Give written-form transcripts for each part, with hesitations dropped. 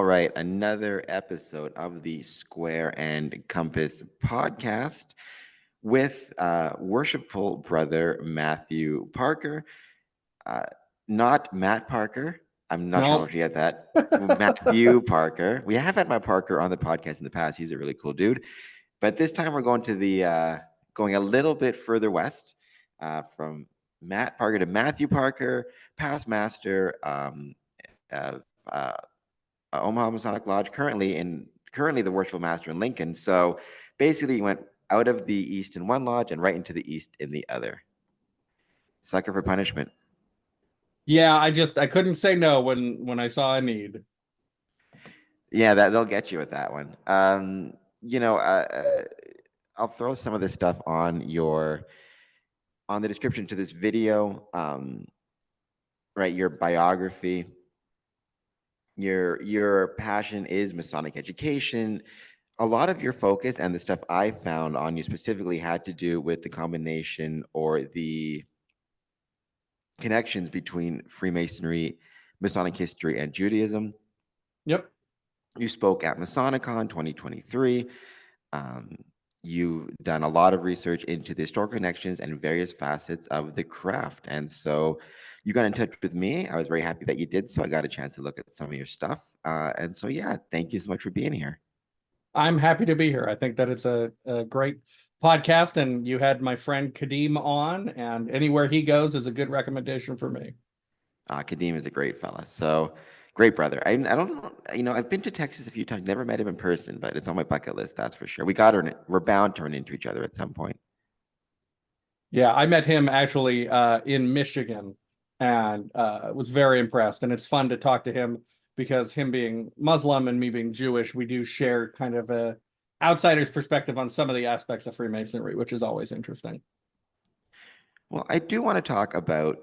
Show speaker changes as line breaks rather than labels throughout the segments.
All right, another episode of the Square and Compass podcast with worshipful brother Matthew Parker. Uh, Not Matt Parker. I'm not sure how
No.
much you get that. Matthew Parker. We have had Matt Parker on the podcast in the past. He's a really cool dude. But this time we're going to going a little bit further west from Matt Parker to Matthew Parker, past master of Omaha Masonic Lodge, currently the Worshipful Master in Lincoln. So basically, he went out of the east in one lodge and right into the east in the other. Sucker for punishment.
Yeah, I couldn't say no when I saw a need.
Yeah, that they'll get you with that one. You know, I'll throw some of this stuff on the description to this video. Right, your biography. Your passion is Masonic education. A lot of your focus and the stuff I found on you specifically had to do with the combination or the connections between Freemasonry, Masonic history, and Judaism.
Yep.
You spoke at Masonicon 2023. Um, you've done a lot of research into the historical connections and various facets of the craft. And so you got in touch with me. I was very happy that you did so. I got a chance to look at some of your stuff. And so, yeah, thank you so much for being here.
I'm happy to be here. I think that it's a great podcast, and you had my friend Kadeem on, and anywhere he goes is a good recommendation for me.
Kadeem is a great fella. So great brother. I don't know, I've been to Texas a few times, never met him in person, but it's on my bucket list, that's for sure. We're bound to run into each other at some point.
Yeah, I met him actually in Michigan and was very impressed. And it's fun to talk to him because him being Muslim and me being Jewish, we do share kind of a outsider's perspective on some of the aspects of Freemasonry, which is always interesting.
Well, I do want to talk about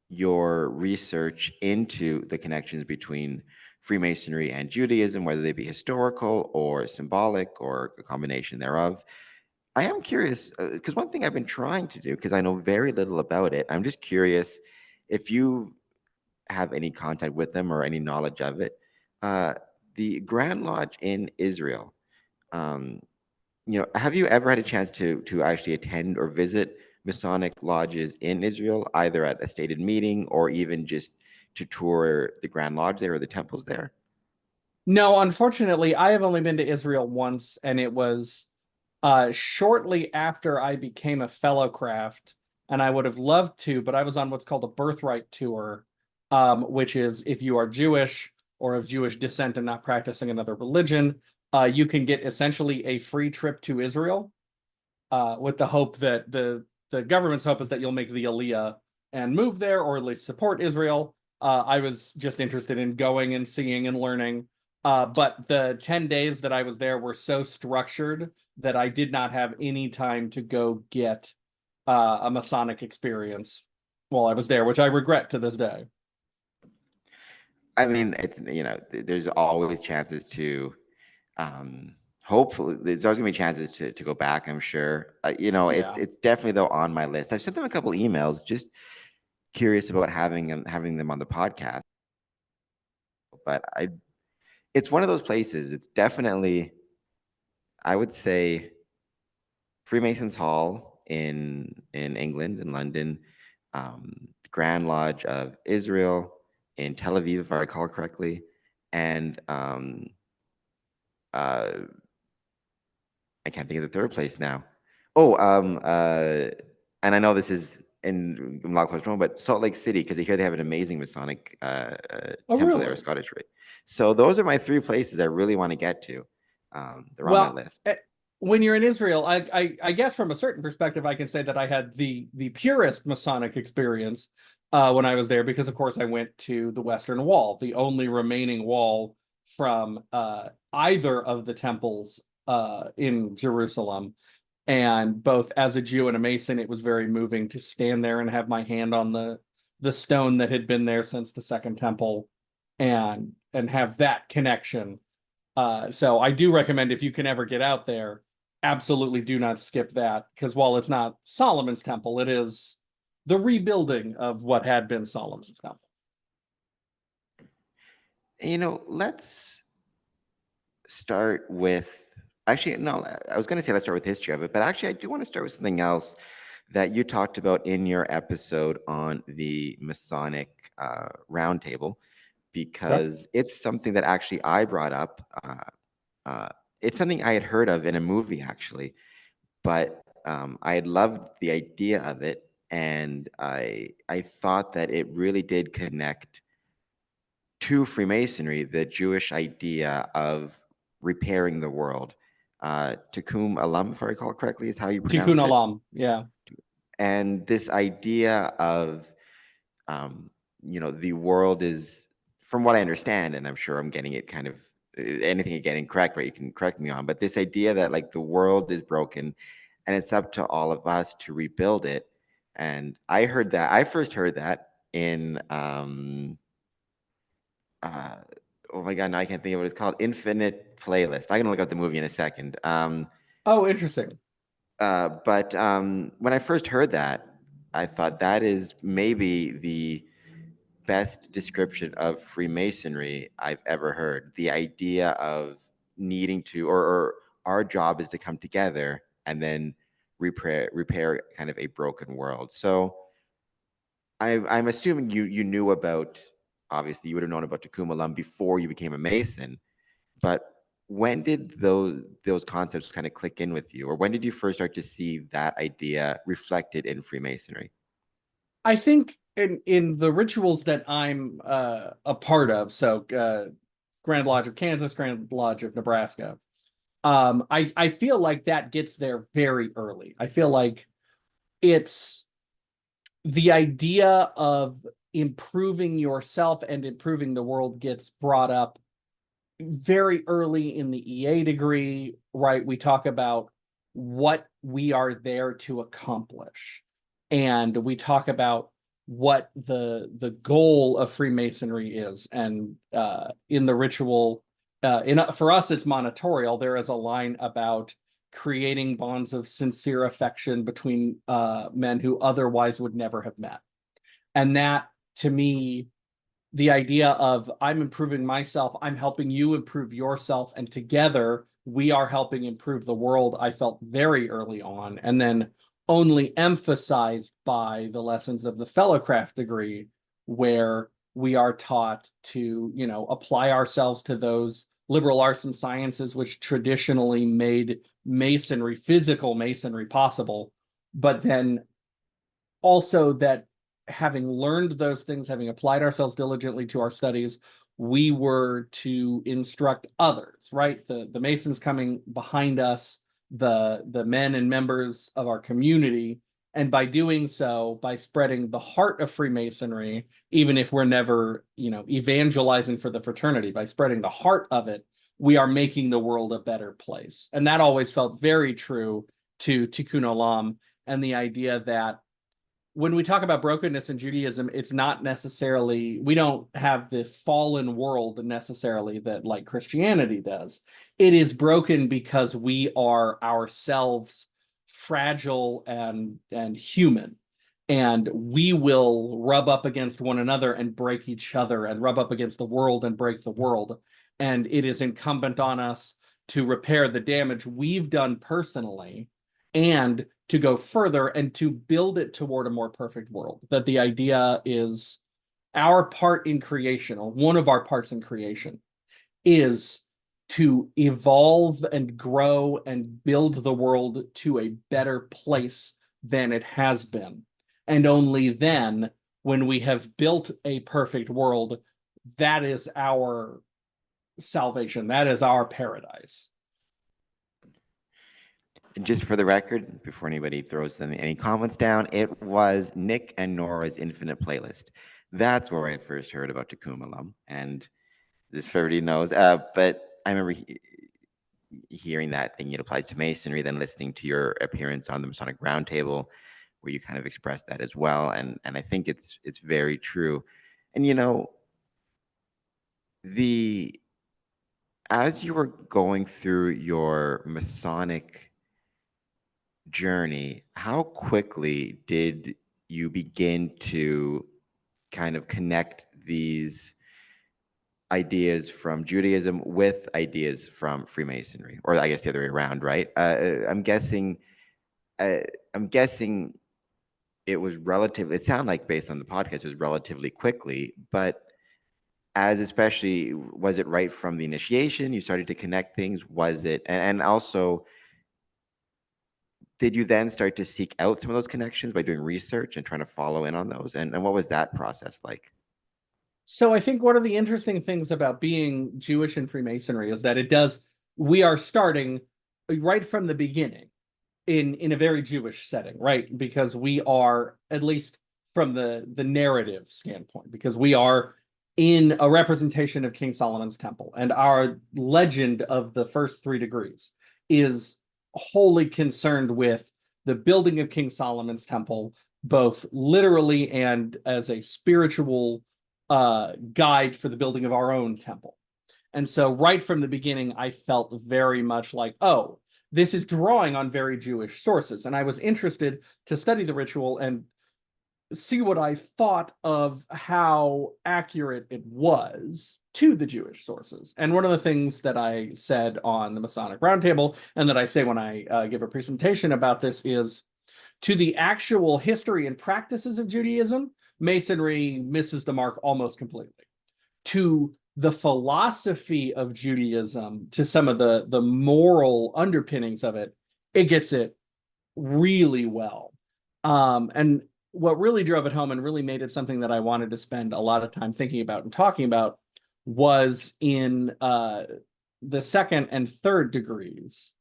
your research into the connections between Freemasonry and Judaism, whether they be historical or symbolic or a combination thereof. I am curious because one thing I've been trying to do, because I know very little about it, I'm just curious if you have any contact with them or any knowledge of it. Uh, the Grand Lodge in Israel. Um, have you ever had a chance to actually attend or visit Masonic lodges in Israel, either at a stated meeting or even just to tour the Grand Lodge there or the temples there?
No, unfortunately, I have only been to Israel once, and it was shortly after I became a fellow craft, and I would have loved to, but I was on what's called a birthright tour, which is if you are Jewish or of Jewish descent and not practicing another religion, you can get essentially a free trip to Israel, with the hope that the government's hope is that you'll make the Aliyah and move there, or at least support Israel. I was just interested in going and seeing and learning. But the 10 days that I was there were so structured that I did not have any time to go get a Masonic experience while I was there, which I regret to this day.
I mean, there's always chances to, hopefully, there's always gonna be chances to go back, I'm sure.
Yeah.
It's definitely though on my list. I've sent them a couple emails, just curious about having them on the podcast. But it's one of those places. It's definitely, I would say, Freemasons Hall in England, in London, Grand Lodge of Israel in Tel Aviv, if I recall correctly, and uh, I can't think of the third place now. Oh, and I know this is in a lot closer to home, but Salt Lake City, because I hear they have an amazing Masonic
Oh,
temple there,
really?
a Scottish rite. So those are my three places I really want to get to. They're on my
Well,
list.
when you're in Israel, I guess from a certain perspective, I can say that I had the purest Masonic experience when I was there, because of course I went to the Western Wall, the only remaining wall from either of the temples in Jerusalem. And both as a Jew and a Mason, it was very moving to stand there and have my hand on the stone that had been there since the Second Temple, and have that connection. So I do recommend, if you can ever get out there, absolutely do not skip that, because while it's not Solomon's temple, it is the rebuilding of what had been Solomon's temple.
Let's start with, actually, no, I was going to say let's start with history of it, but actually I do want to start with something else that you talked about in your episode on the Masonic Roundtable,
Okay.
because it's something that actually I brought up. Uh, it's something I had heard of in a movie, actually, but I had loved the idea of it, and I thought that it really did connect to Freemasonry, the Jewish idea of repairing the world. Tikkun Olam, if I recall correctly, is how you
Tikkun
pronounce it.
Olam. Yeah.
And this idea of, um, the world is, from what I understand, and I'm sure I'm getting it kind of, anything you're getting correct, right? You can correct me on, but this idea that like the world is broken and it's up to all of us to rebuild it. And I first heard that in, uh, oh my God, now I can't think of what it's called. Infinite Playlist. I'm gonna look up the movie in a second.
Oh, interesting.
But when I first heard that, I thought that is maybe the best description of Freemasonry I've ever heard. The idea of needing to, or our job is to come together and then repair kind of a broken world. So I'm assuming you knew about, obviously you would have known about Tecum Alum before you became a Mason, but when did those concepts kind of click in with you, or when did you first start to see that idea reflected in Freemasonry?
I think in the rituals that I'm a part of, so Grand Lodge of Kansas, Grand Lodge of Nebraska, I feel like that gets there very early. I feel like it's the idea of improving yourself and improving the world gets brought up very early in the EA degree, right? We talk about what we are there to accomplish. And we talk about what the goal of Freemasonry is. And in the ritual, for us, it's monitorial. There is a line about creating bonds of sincere affection between men who otherwise would never have met. And that, to me, the idea of I'm improving myself, I'm helping you improve yourself, and together we are helping improve the world, I felt very early on, and then only emphasized by the lessons of the fellowcraft degree, where we are taught to, apply ourselves to those liberal arts and sciences which traditionally made masonry, physical masonry, possible, but then also that having learned those things, having applied ourselves diligently to our studies, we were to instruct others, right? The Masons coming behind us, the men and members of our community. And by doing so, by spreading the heart of Freemasonry, even if we're never, evangelizing for the fraternity, by spreading the heart of it, we are making the world a better place. And that always felt very true to Tikkun Olam, and the idea that when we talk about brokenness in Judaism, it's not necessarily, we don't have the fallen world necessarily that like Christianity does. It is broken because we are ourselves fragile and human. And we will rub up against one another and break each other, and rub up against the world and break the world. And it is incumbent on us to repair the damage we've done personally, and to go further and to build it toward a more perfect world. That the idea is our part in creation, or one of our parts in creation, is to evolve and grow and build the world to a better place than it has been. And only then, when we have built a perfect world, that is our salvation, that is our paradise.
Just for the record, before anybody throws any comments down, it was Nick and Nora's Infinite Playlist. That's where I first heard about Tecum Alum, and this everybody knows. But I remember hearing that thing. It applies to Masonry. Then listening to your appearance on the Masonic Roundtable, where you kind of expressed that as well, and I think it's very true. And the as you were going through your Masonic journey, how quickly did you begin to kind of connect these ideas from Judaism with ideas from Freemasonry, or I guess the other way around, right? I'm guessing. Uh, I'm guessing it was relatively. It sounded like based on the podcast, it was relatively quickly, but as especially was it right from the initiation you started to connect things? Was it, and also did you then start to seek out some of those connections by doing research and trying to follow in on those? And what was that process like?
So I think one of the interesting things about being Jewish in Freemasonry is that we are starting right from the beginning in a very Jewish setting, right? Because we are, at least from the narrative standpoint, because we are in a representation of King Solomon's temple, and our legend of the first 3 degrees is wholly concerned with the building of King Solomon's temple, both literally and as a spiritual guide for the building of our own temple. And so right from the beginning, I felt very much like, oh, this is drawing on very Jewish sources. And I was interested to study the ritual and see what I thought of how accurate it was to the Jewish sources. And one of the things that I said on the Masonic Roundtable, and that I say when I give a presentation about this, is to the actual history and practices of Judaism, Masonry misses the mark almost completely. To the philosophy of Judaism, to some of the moral underpinnings of it, it gets it really well. And what really drove it home and really made it something that I wanted to spend a lot of time thinking about and talking about was in the second and third degrees,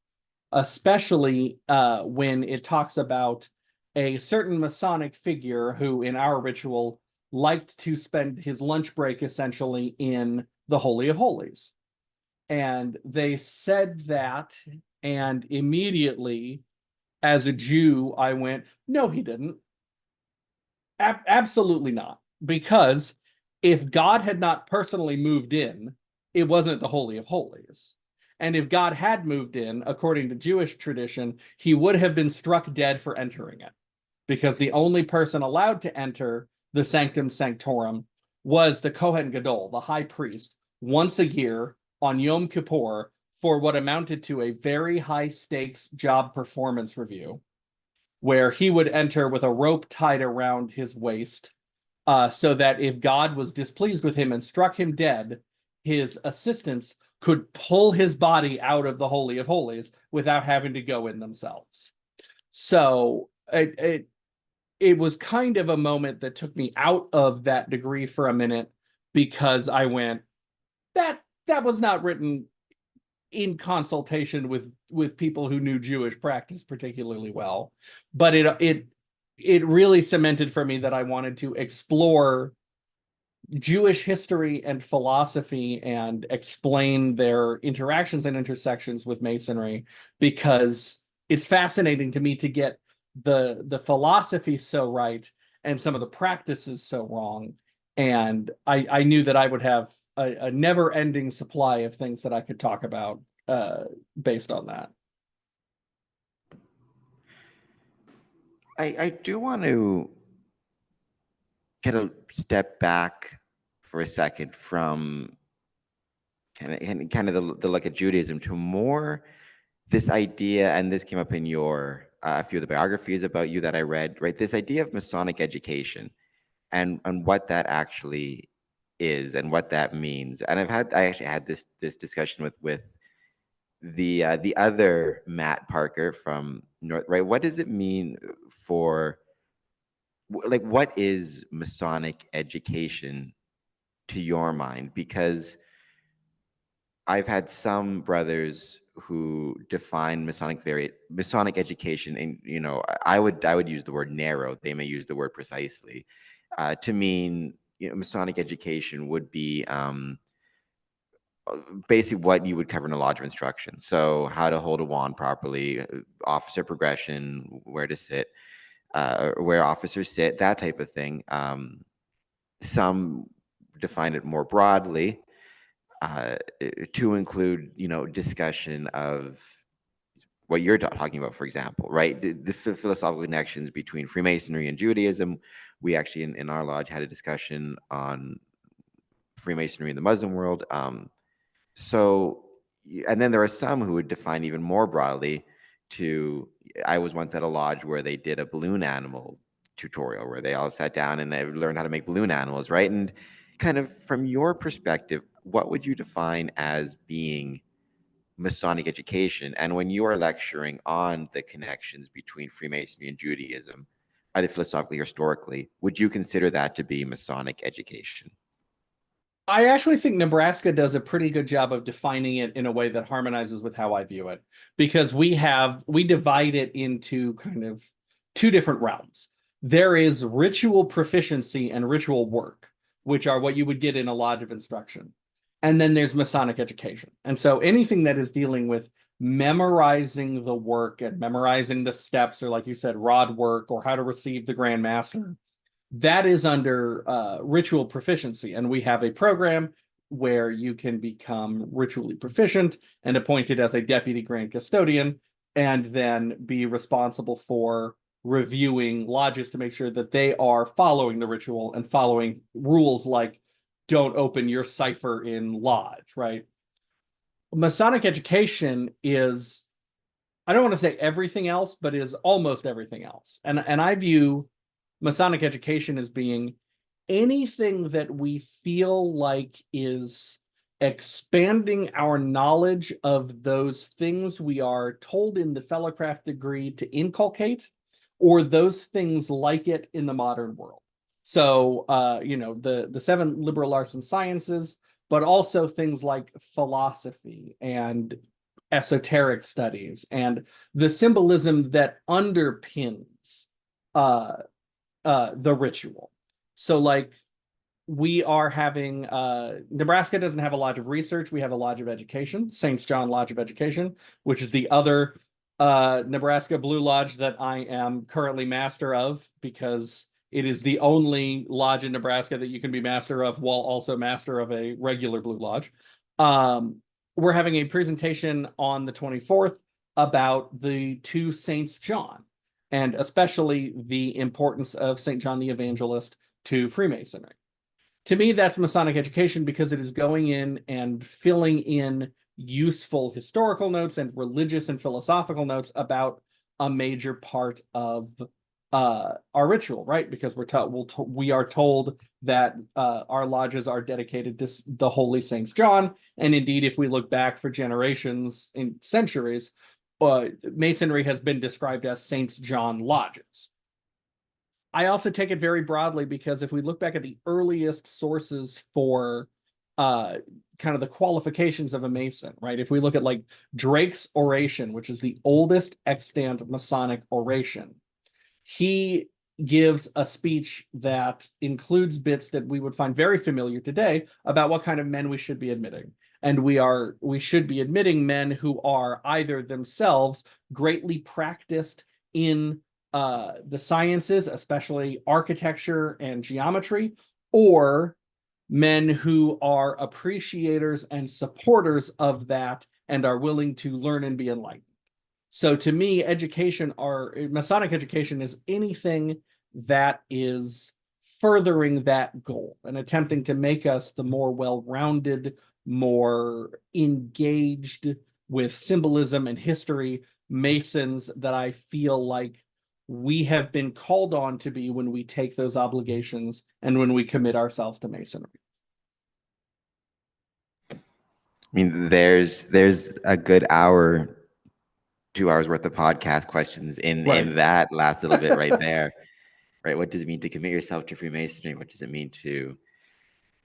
especially when it talks about a certain Masonic figure who, in our ritual, liked to spend his lunch break essentially in the Holy of Holies. And they said that, and immediately, as a Jew, I went, no, he didn't. Absolutely not. Because if God had not personally moved in, it wasn't the Holy of Holies. And if God had moved in, according to Jewish tradition, he would have been struck dead for entering it. Because the only person allowed to enter the Sanctum Sanctorum was the Kohen Gadol, the high priest, once a year on Yom Kippur for what amounted to a very high stakes job performance review, where he would enter with a rope tied around his waist, so that if God was displeased with him and struck him dead, his assistants could pull his body out of the Holy of Holies without having to go in themselves. So it was kind of a moment that took me out of that degree for a minute, because I went, that was not written in consultation with people who knew Jewish practice particularly well. But it really cemented for me that I wanted to explore Jewish history and philosophy and explain their interactions and intersections with Masonry, because it's fascinating to me to get the philosophy so right and some of the practices so wrong. And I knew that I would have a never-ending supply of things that I could talk about based on that.
I do want to kind of step back for a second from kind of the look at Judaism to more this idea, and this came up in your a few of the biographies about you that I read, right? This idea of Masonic education and what that actually is and what that means. And I actually had this discussion with the other Matt Parker from North, right? What does it mean for, like, what is Masonic education to your mind? Because I've had some brothers who define Masonic education, and I would use the word narrow. They may use the word precisely to mean, Masonic education would be basically what you would cover in a lodge of instruction. So how to hold a wand properly, officer progression, where to sit, where officers sit, that type of thing. Some define it more broadly uh, to include, discussion of what you're talking about, for example, right? The philosophical connections between Freemasonry and Judaism. We actually, in our lodge, had a discussion on Freemasonry in the Muslim world. So, and then there are some who would define even more broadly to, I was once at a lodge where they did a balloon animal tutorial where they all sat down and they learned how to make balloon animals, right? And kind of from your perspective, what would you define as being Masonic education? And when you are lecturing on the connections between Freemasonry and Judaism, either philosophically or historically, would you consider that to be Masonic education?
I actually think Nebraska does a pretty good job of defining it in a way that harmonizes with how I view it, because we divide it into kind of two different realms. There is ritual proficiency and ritual work, which are what you would get in a lodge of instruction. And then there's Masonic education. And so anything that is dealing with memorizing the work and memorizing the steps, or like you said, rod work, or how to receive the Grand Master, that is under ritual proficiency. And we have a program where you can become ritually proficient and appointed as a deputy grand custodian, and then be responsible for reviewing lodges to make sure that they are following the ritual and following rules like don't open your cipher in lodge, right? Masonic education is, I don't want to say everything else, but is almost everything else. And I view Masonic education as being anything that we feel like is expanding our knowledge of those things we are told in the fellowcraft degree to inculcate, or those things like it in the modern world. So, the seven liberal arts and sciences, but also things like philosophy and esoteric studies and the symbolism that underpins uh, the ritual. So, like, we are having Nebraska doesn't have a Lodge of Research. We have a Lodge of Education, Saints John Lodge of Education, which is the other Nebraska Blue Lodge that I am currently master of, because it is the only lodge in Nebraska that you can be master of while also master of a regular Blue Lodge. We're having a presentation on the 24th about the two Saints John, and especially the importance of St. John the Evangelist to Freemasonry. To me, that's Masonic education, because it is going in and filling in useful historical notes and religious philosophical notes about a major part of our ritual, right? Because we are told that our lodges are dedicated to the Holy Saints John, and indeed, if we look back for generations and centuries, Masonry has been described as Saints John lodges. I also take it very broadly, because if we look back at the earliest sources for kind of the qualifications of a Mason, right? If we look at like Drake's oration, which is the oldest extant Masonic oration, he gives a speech that includes bits that we would find very familiar today about what kind of men we should be admitting. And we should be admitting men who are either themselves greatly practiced in the sciences, especially architecture and geometry, or men who are appreciators and supporters of that and are willing to learn and be enlightened. So to me, education, or Masonic education, is anything that is furthering that goal and attempting to make us the more well-rounded, more engaged with symbolism and history Masons that I feel like we have been called on to be when we take those obligations and when we commit ourselves to Masonry.
I mean, there's a good hour, 2 hours worth of podcast questions in
Right.
that last little bit right there. Right? What does it mean to commit yourself to Freemasonry? What does it mean to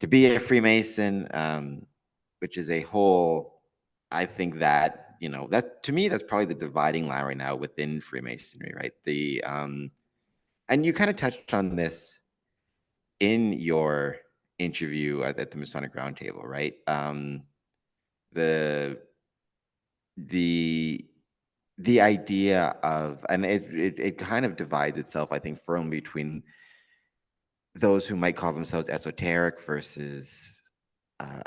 be a Freemason? Which is a whole. I think that that to me that's probably the dividing line right now within Freemasonry, right? And you kind of touched on this in your interview at the Masonic Roundtable, right? The the the idea of, and it kind of divides itself, I think, firmly between those who might call themselves esoteric versus uh,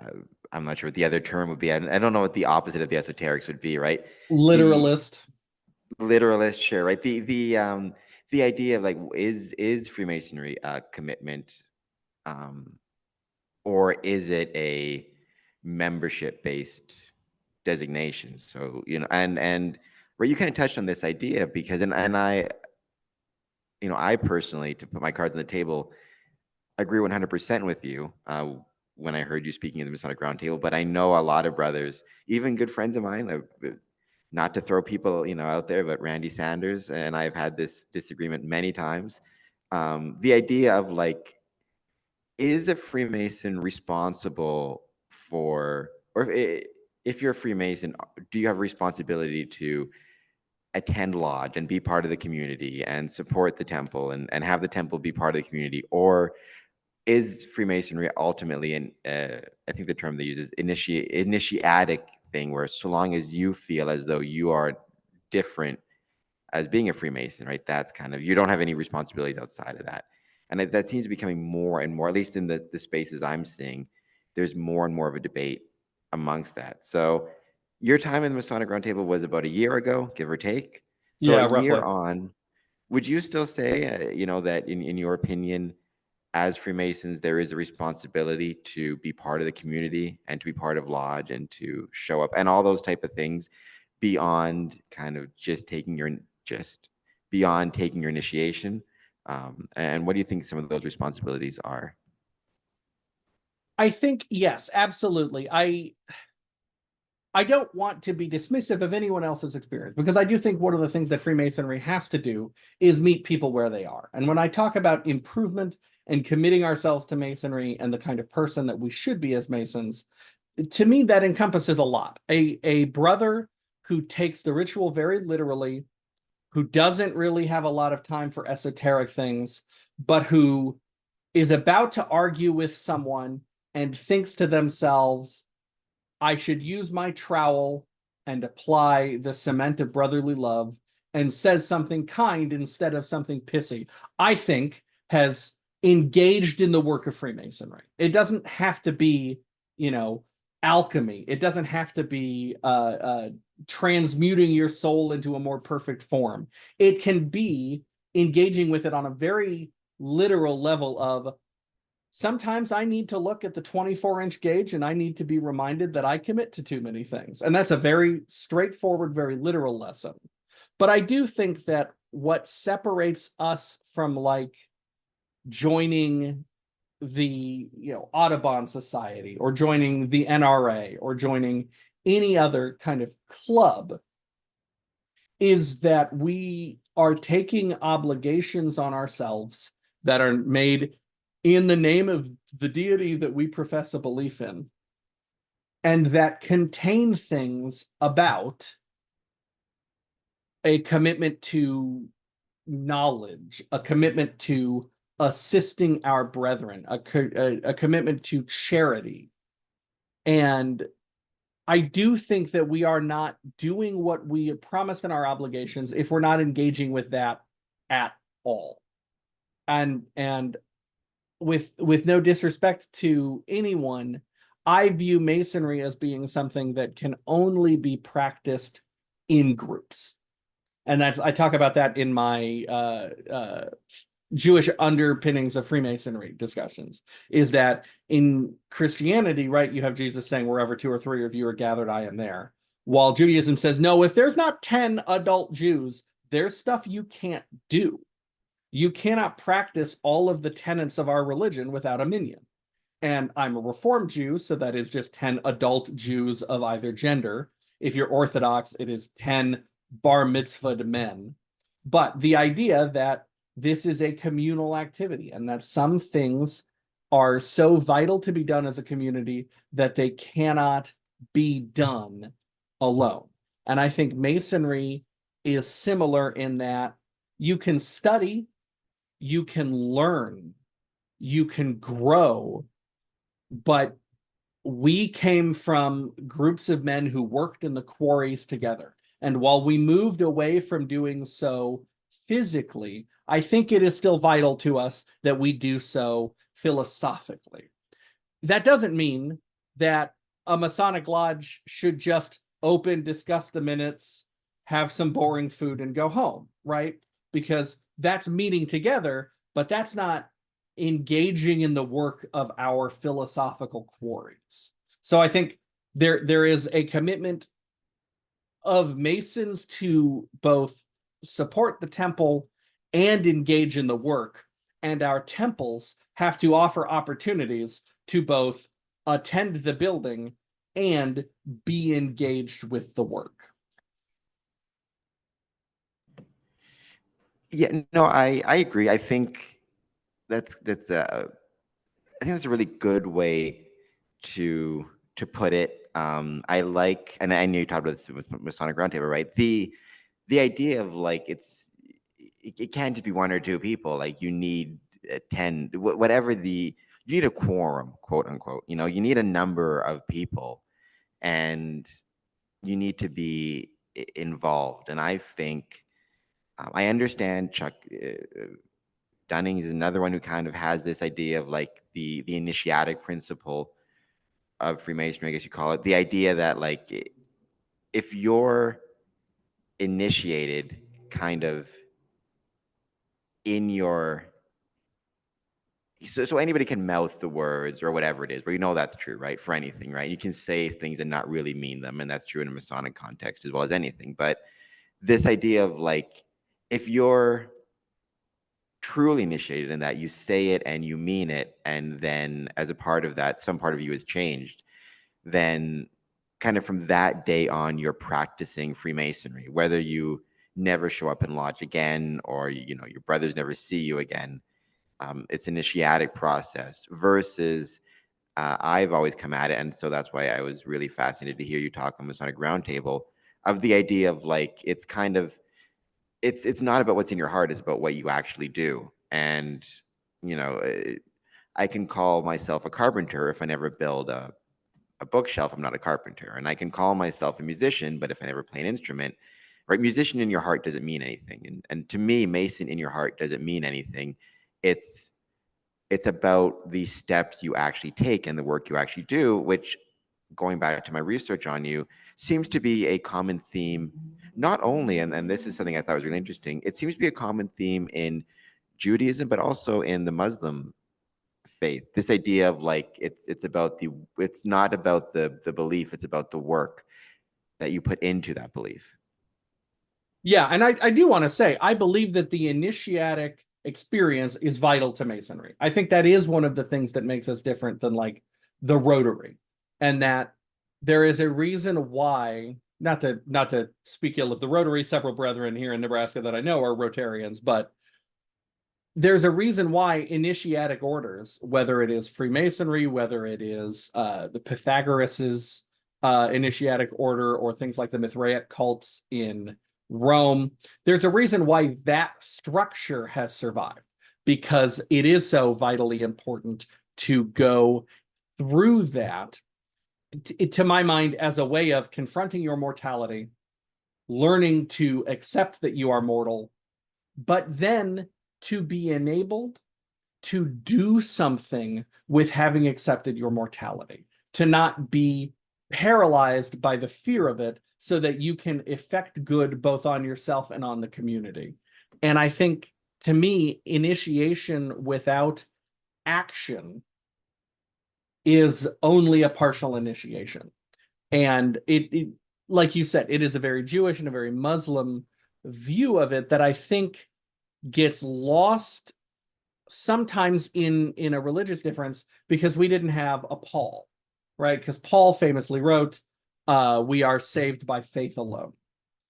I'm not sure what the other term would be. I don't know what the opposite of the esoterics would be, right? The
Literalist.
literalist, sure, right? The idea of like is Freemasonry a commitment, um or is it a membership based designation? So, and where you kind of touched on this idea, because and I, I personally, to put my cards on the table, agree 100% with you when I heard you speaking at the Masonic Roundtable. But I know a lot of brothers, even good friends of mine, not to throw people out there, but Randy Sanders and I've had this disagreement many times. The idea of like, is a Freemason responsible for, or if you're a Freemason, do you have a responsibility to attend lodge and be part of the community and support the temple and have the temple be part of the community? Or is Freemasonry ultimately, and I think the term they use is initiatic thing, where so long as you feel as though you are different as being a Freemason, right? That's kind of, you don't have any responsibilities outside of that. And that seems to be becoming more and more, at least in the spaces I'm seeing, there's more and more of a debate amongst that. So your time in the Masonic Roundtable was about a year ago, give or take. So a
Yeah,
year
roughly.
on, would you still say, that in your opinion, as Freemasons, there is a responsibility to be part of the community and to be part of lodge and to show up and all those type of things beyond kind of just beyond taking your initiation? And what do you think some of those responsibilities are?
I think yes, absolutely. I don't want to be dismissive of anyone else's experience, because I do think one of the things that Freemasonry has to do is meet people where they are. And when I talk about improvement and committing ourselves to Masonry and the kind of person that we should be as Masons, to me, that encompasses a lot. A brother who takes the ritual very literally, who doesn't really have a lot of time for esoteric things, but who is about to argue with someone and thinks to themselves, I should use my trowel and apply the cement of brotherly love, and says something kind instead of something pissy, I think has engaged in the work of Freemasonry. It doesn't have to be, alchemy. It doesn't have to be transmuting your soul into a more perfect form. It can be engaging with it on a very literal level of, sometimes I need to look at the 24-inch gauge and I need to be reminded that I commit to too many things. And that's a very straightforward, very literal lesson. But I do think that what separates us from like joining the Audubon Society or joining the NRA or joining any other kind of club is that we are taking obligations on ourselves that are made in the name of the deity that we profess a belief in, and that contain things about a commitment to knowledge, a commitment to assisting our brethren, a commitment to charity. And I do think that we are not doing what we promised in our obligations if we're not engaging with that at all. And with no disrespect to anyone, I view Masonry as being something that can only be practiced in groups. And I talk about that in my Jewish underpinnings of Freemasonry discussions, is that in Christianity, right, you have Jesus saying, wherever two or three of you are gathered, I am there. While Judaism says, no, if there's not 10 adult Jews, there's stuff you can't do. You cannot practice all of the tenets of our religion without a minyan. And I'm a Reformed Jew, so that is just 10 adult Jews of either gender. If you're Orthodox, it is 10 bar mitzvahed men. But the idea that this is a communal activity and that some things are so vital to be done as a community that they cannot be done alone. And I think Masonry is similar in that you can study, you can learn, you can grow, but we came from groups of men who worked in the quarries together. And while we moved away from doing so physically, I think it is still vital to us that we do so philosophically. That doesn't mean that a Masonic Lodge should just open, discuss the minutes, have some boring food, and go home, right? Because that's meeting together, but that's not engaging in the work of our philosophical quarries. So I think there is a commitment of Masons to both support the temple and engage in the work, and our temples have to offer opportunities to both attend the building and be engaged with the work.
Yeah, no, I agree. I think that's I think that's a really good way to put it. I like, and I know you talked about this with Masonic Roundtable, right? The idea of like it can't just be one or two people. Like you need 10, whatever you need a quorum, quote unquote. You know, you need a number of people, and you need to be involved. And I think I understand Chuck. Dunning is another one who kind of has this idea of like the initiatic principle of Freemasonry, I guess you call it. The idea that like if you're initiated kind of in your so anybody can mouth the words or whatever it is, but you know that's true, right? For anything, right? You can say things and not really mean them, and that's true in a Masonic context as well as anything. But this idea of like if you're truly initiated in that, you say it and you mean it, and then as a part of that some part of you is changed, then kind of from that day on you're practicing Freemasonry, whether you never show up in lodge again or you know your brothers never see you again. It's an initiatic process versus I've always come at it, and so that's why I was really fascinated to hear you talk on Masonic Roundtable of the idea of like it's kind of it's not about what's in your heart, it's about what you actually do. And you know, I can call myself a carpenter if I never build a bookshelf. I'm not a carpenter. And I can call myself a musician, but if I never play an instrument, right? Musician in your heart doesn't mean anything. And to me, Mason in your heart doesn't mean anything. It's it's about the steps you actually take and the work you actually do, which, going back to my research on you, seems to be a common theme, not only, and this is something I thought was really interesting, it seems to be a common theme in Judaism, but also in the Muslim faith. This idea of like it's not about the belief, it's about the work that you put into that belief.
Yeah, and I do want to say, I believe that the initiatic experience is vital to Masonry. I think that is one of the things that makes us different than like the Rotary, and that there is a reason why, not to speak ill of the Rotary, several brethren here in Nebraska that I know are Rotarians, but there's a reason why initiatic orders, whether it is Freemasonry, whether it is the Pythagoras's initiatic order, or things like the Mithraic cults in Rome, there's a reason why that structure has survived, because it is so vitally important to go through that, to my mind, as a way of confronting your mortality, learning to accept that you are mortal, but then to be enabled to do something with having accepted your mortality, to not be paralyzed by the fear of it, so that you can effect good both on yourself and on the community. And I think, to me, initiation without action is only a partial initiation. And it like you said, it is a very Jewish and a very Muslim view of it that I think gets lost sometimes in a religious difference, because we didn't have a Paul, right? Because Paul famously wrote, we are saved by faith alone.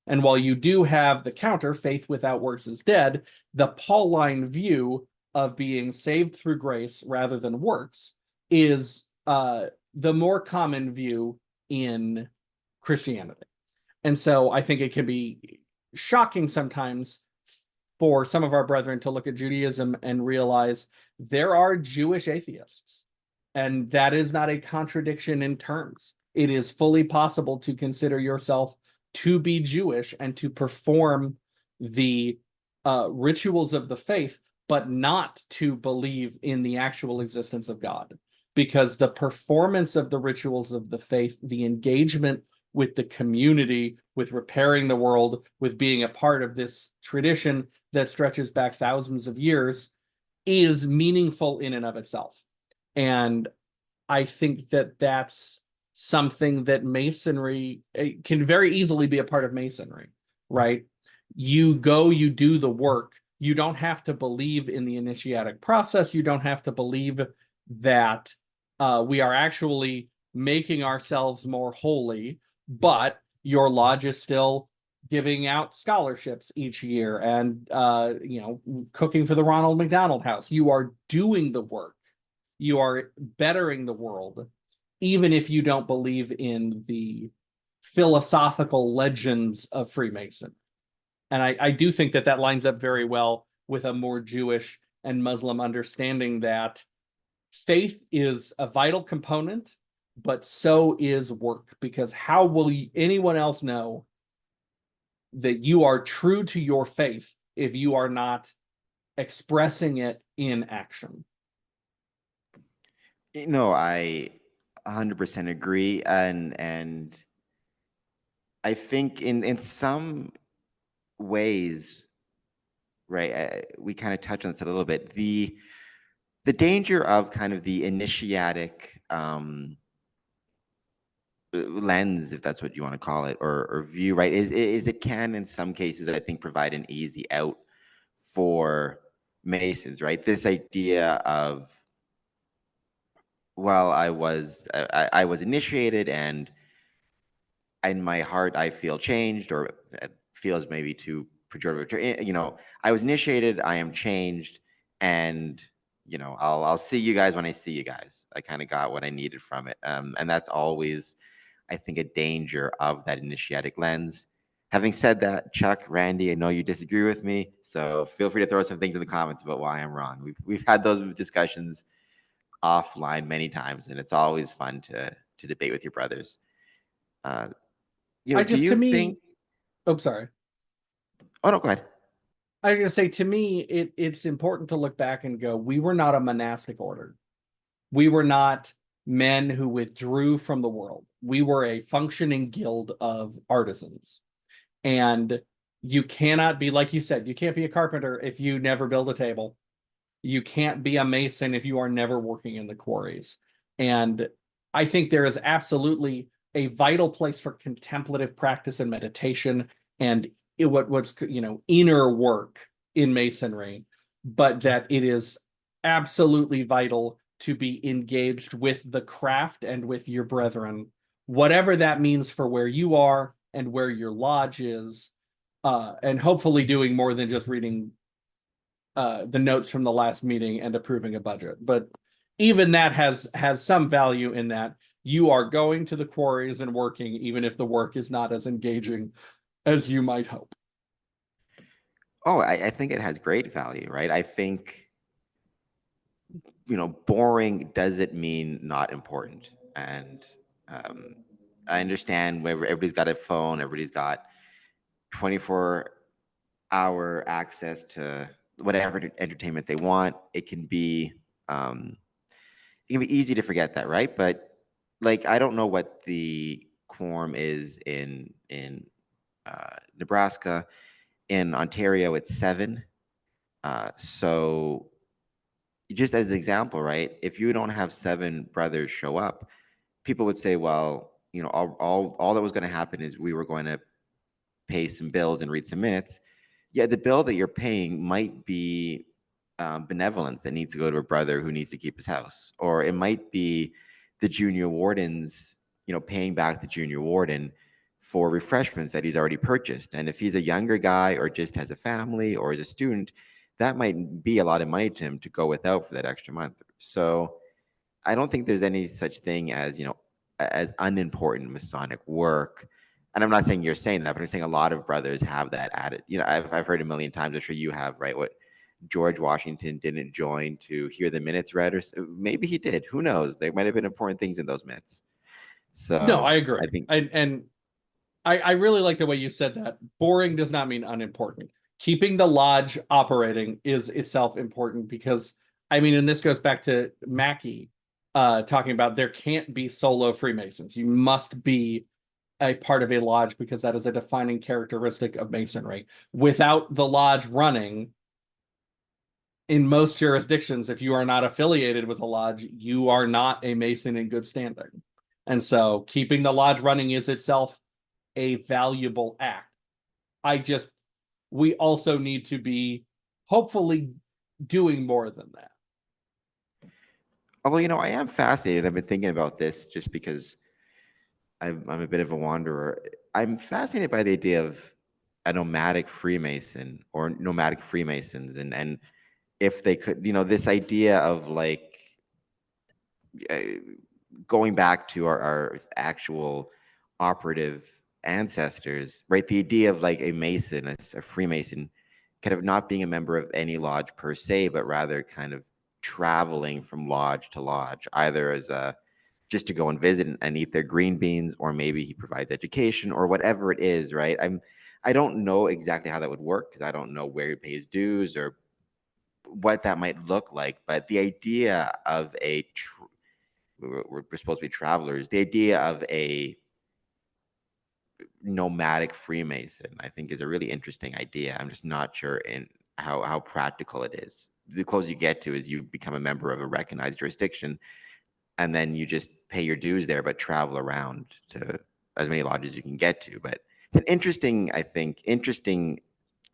And while you do have the counter, faith without works is dead, the Pauline view of being saved through grace rather than works is the more common view in Christianity. And so I think it can be shocking sometimes for some of our brethren to look at Judaism and realize there are Jewish atheists. And that is not a contradiction in terms. It is fully possible to consider yourself to be Jewish and to perform the rituals of the faith, but not to believe in the actual existence of God. Because the performance of the rituals of the faith, the engagement with the community, with repairing the world, with being a part of this tradition that stretches back thousands of years, is meaningful in and of itself. And I think that that's something that Masonry can very easily be a part of Masonry, right? You go, you do the work. You don't have to believe in the initiatic process. You don't have to believe that we are actually making ourselves more holy, but your lodge is still giving out scholarships each year and cooking for the Ronald McDonald House. You are doing the work. You are bettering the world, even if you don't believe in the philosophical legends of Freemason. And I do think that that lines up very well with a more Jewish and Muslim understanding that faith is a vital component, but so is work. Because how will anyone else know that you are true to your faith if you are not expressing it in action?
No, I 100% agree, and I think in some ways, right? We kind of touched on this a little bit. The danger of kind of the initiatic lens, if that's what you want to call it, or view, right? Is it can in some cases, I think, provide an easy out for Masons, right? This idea of, well, I was initiated, and in my heart I feel changed, or it feels maybe too pejorative. I was initiated, I am changed, and I'll see you guys when I see you guys. I kind of got what I needed from it, and that's always, I think, a danger of that initiatic lens. Having said that, Chuck, Randy, I know you disagree with me, so feel free to throw some things in the comments about why I'm wrong. We've had those discussions offline many times, and it's always fun to debate with your brothers. Uh, do
To
you think?
me, oh, sorry.
Oh no, go ahead.
I was going to say, to me, it's important to look back and go, we were not a monastic order. We were not men who withdrew from the world. We were a functioning guild of artisans. And you cannot be, like you said, you can't be a carpenter if you never build a table. You can't be a mason if you are never working in the quarries. And I think there is absolutely a vital place for contemplative practice and meditation and what's inner work in masonry, but that it is absolutely vital to be engaged with the craft and with your brethren, whatever that means for where you are and where your lodge is, and hopefully doing more than just reading the notes from the last meeting and approving a budget. But even that has some value in that you are going to the quarries and working, even if the work is not as engaging as you might hope.
Oh, I think it has great value, right? I think, boring doesn't mean not important. And I understand where everybody's got a phone, everybody's got 24-hour access to whatever entertainment they want. It can be easy to forget that, right? But like, I don't know what the quorum is in Nebraska. In Ontario, it's 7. So just as an example, right? If you don't have 7 brothers show up, people would say, well, all that was going to happen is we were going to pay some bills and read some minutes. Yeah, the bill that you're paying might be benevolence that needs to go to a brother who needs to keep his house, or it might be the junior wardens, paying back the junior warden for refreshments that he's already purchased. And if he's a younger guy or just has a family or is a student, that might be a lot of money to him to go without for that extra month. So I don't think there's any such thing as, as unimportant Masonic work. And I'm not saying you're saying that, but I'm saying a lot of brothers have that added. I've heard a million times, I'm sure you have, right? What George Washington didn't join to hear the minutes read, or maybe he did. Who knows? There might have been important things in those minutes.
No, I
So I
agree.
think,
I really like the way you said that. Boring does not mean unimportant. Keeping the lodge operating is itself important because, and this goes back to Mackey talking about there can't be solo Freemasons. You must be a part of a lodge because that is a defining characteristic of Masonry. Without the lodge running, in most jurisdictions, if you are not affiliated with a lodge, you are not a Mason in good standing. And so keeping the lodge running is itself a valuable act. We also need to be hopefully doing more than that.
Although, I am fascinated. I've been thinking about this just because I'm a bit of a wanderer. I'm fascinated by the idea of a nomadic Freemason or nomadic Freemasons, and if they could, this idea of like uh, going back to our actual operative ancestors, right? The idea of like a Mason, a Freemason, kind of not being a member of any lodge per se, but rather kind of traveling from lodge to lodge, either as a just to go and visit and eat their green beans, or maybe he provides education or whatever it is, right? I don't know exactly how that would work because I don't know where he pays dues or what that might look like. But the idea of we're supposed to be travelers. The idea of a nomadic Freemason, I think, is a really interesting idea. I'm just not sure in how practical it is. The closer you get to is you become a member of a recognized jurisdiction, and then you just pay your dues there, but travel around to as many lodges as you can get to. But it's an interesting, I think, interesting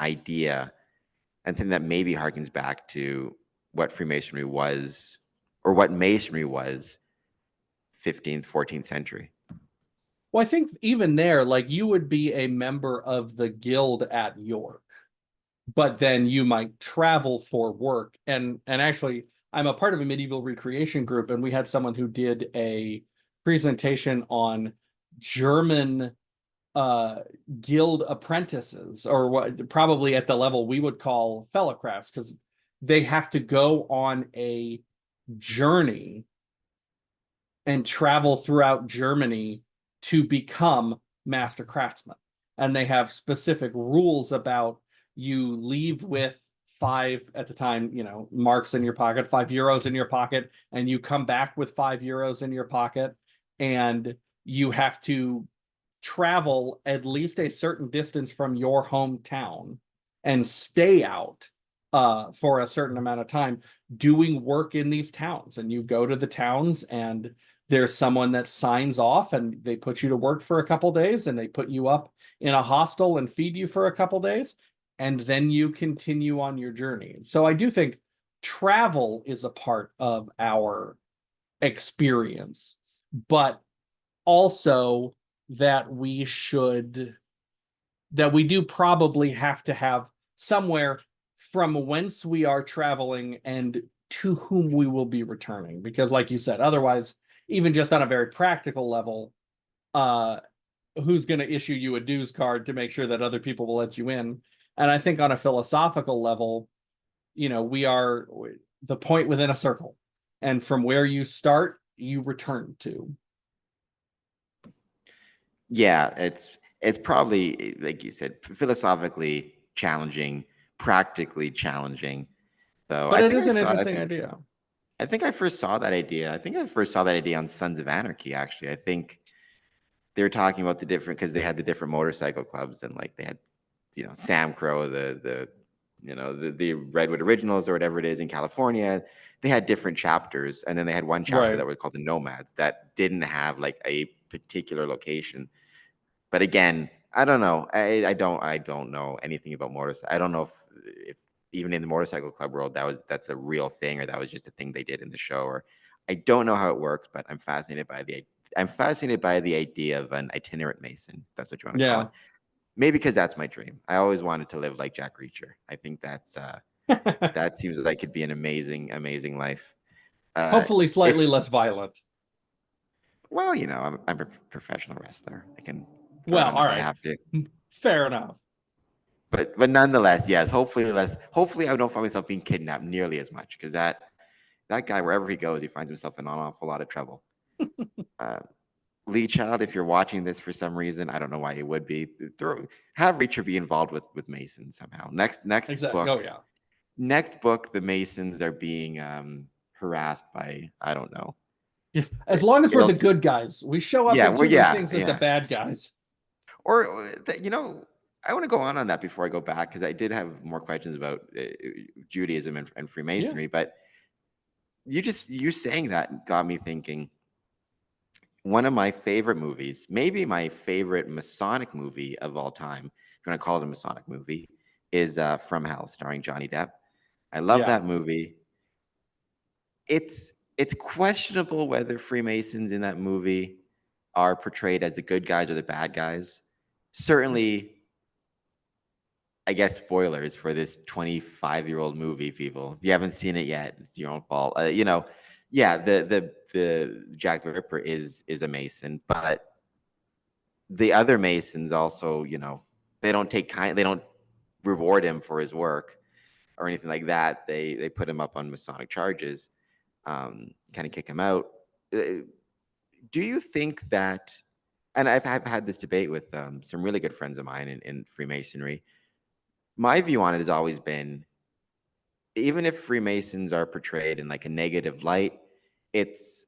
idea, and something that maybe harkens back to what Freemasonry was, or what Masonry was, 15th, 14th century.
Well, I think even there, like you would be a member of the guild at York, but then you might travel for work. And actually, I'm a part of a medieval recreation group, and we had someone who did a presentation on German uh guild apprentices, or what probably at the level we would call fellowcrafts, because they have to go on a journey and travel throughout Germany to become master craftsmen. And they have specific rules about you leave with five at the time, marks in your pocket, €5 in your pocket, and you come back with €5 in your pocket. And you have to travel at least a certain distance from your hometown and stay out for a certain amount of time doing work in these towns. And you go to the towns, and there's someone that signs off, and they put you to work for a couple days, and they put you up in a hostel and feed you for a couple days, and then you continue on your journey. So I do think travel is a part of our experience, but also that we do probably have to have somewhere from whence we are traveling and to whom we will be returning. Because like you said, otherwise, even just on a very practical level, uh, who's going to issue you a dues card to make sure that other people will let you in? And I think on a philosophical level, we are the point within a circle. And from where you start, you return to.
Yeah, it's probably, like you said, philosophically challenging, practically challenging. So
But
I
it
think
is
I
an
saw.
interesting idea.
I think I first saw that idea. I think I first saw that idea on Sons of Anarchy. Actually, I think they were talking about the different, because they had the different motorcycle clubs, and like they had, Sam Crow, the Redwood Originals or whatever it is in California. They had different chapters, and then they had one chapter
Right.
that was called the Nomads that didn't have like a particular location. But again, I don't know. I don't know anything about motorcycle. I don't know if even in the motorcycle club world that's a real thing, or that was just a thing they did in the show. Or I don't know how it works, but I'm fascinated by the idea of an itinerant Mason. That's what you want to call it.
Yeah.
Maybe because that's my dream. I always wanted to live like Jack Reacher. I think that seems like it'd be an amazing, amazing life.
Hopefully slightly
If
less violent.
Well, I'm a professional wrestler. I can throw
Well,
down
all
if I
right.
have to.
Fair enough.
But nonetheless, yes. Hopefully less. Hopefully, I don't find myself being kidnapped nearly as much, because that guy, wherever he goes, he finds himself in an awful lot of trouble. Uh, Lee Child, if you're watching this for some reason, I don't know why he would be. Have Reacher be involved with Mason somehow.
Exactly. Oh, yeah.
Next book, the Masons are being harassed by, I don't know.
Yes. As long as we're the
It'll
good guys, we show up
Yeah,
in
well,
too many
yeah,
things as the
yeah.
bad guys.
Or I want to go on that before I go back, because I did have more questions about Judaism and
Yeah.
Freemasonry. But you saying that got me thinking. One of my favorite movies, maybe my favorite Masonic movie of all time, if you want to call it a Masonic movie, is From Hell, starring Johnny Depp. I love
Yeah.
that movie. It's questionable whether Freemasons in that movie are portrayed as the good guys or the bad guys. Certainly, I guess spoilers for this 25-year-old movie, people. If you haven't seen it yet, it's your own fault. Yeah, the Jack the Ripper is a Mason, but the other Masons also, they don't reward him for his work or anything like that. They put him up on Masonic charges, kind of kick him out. Do you think that? And I've had this debate with some really good friends of mine in Freemasonry. My view on it has always been, even if Freemasons are portrayed in like a negative light, it's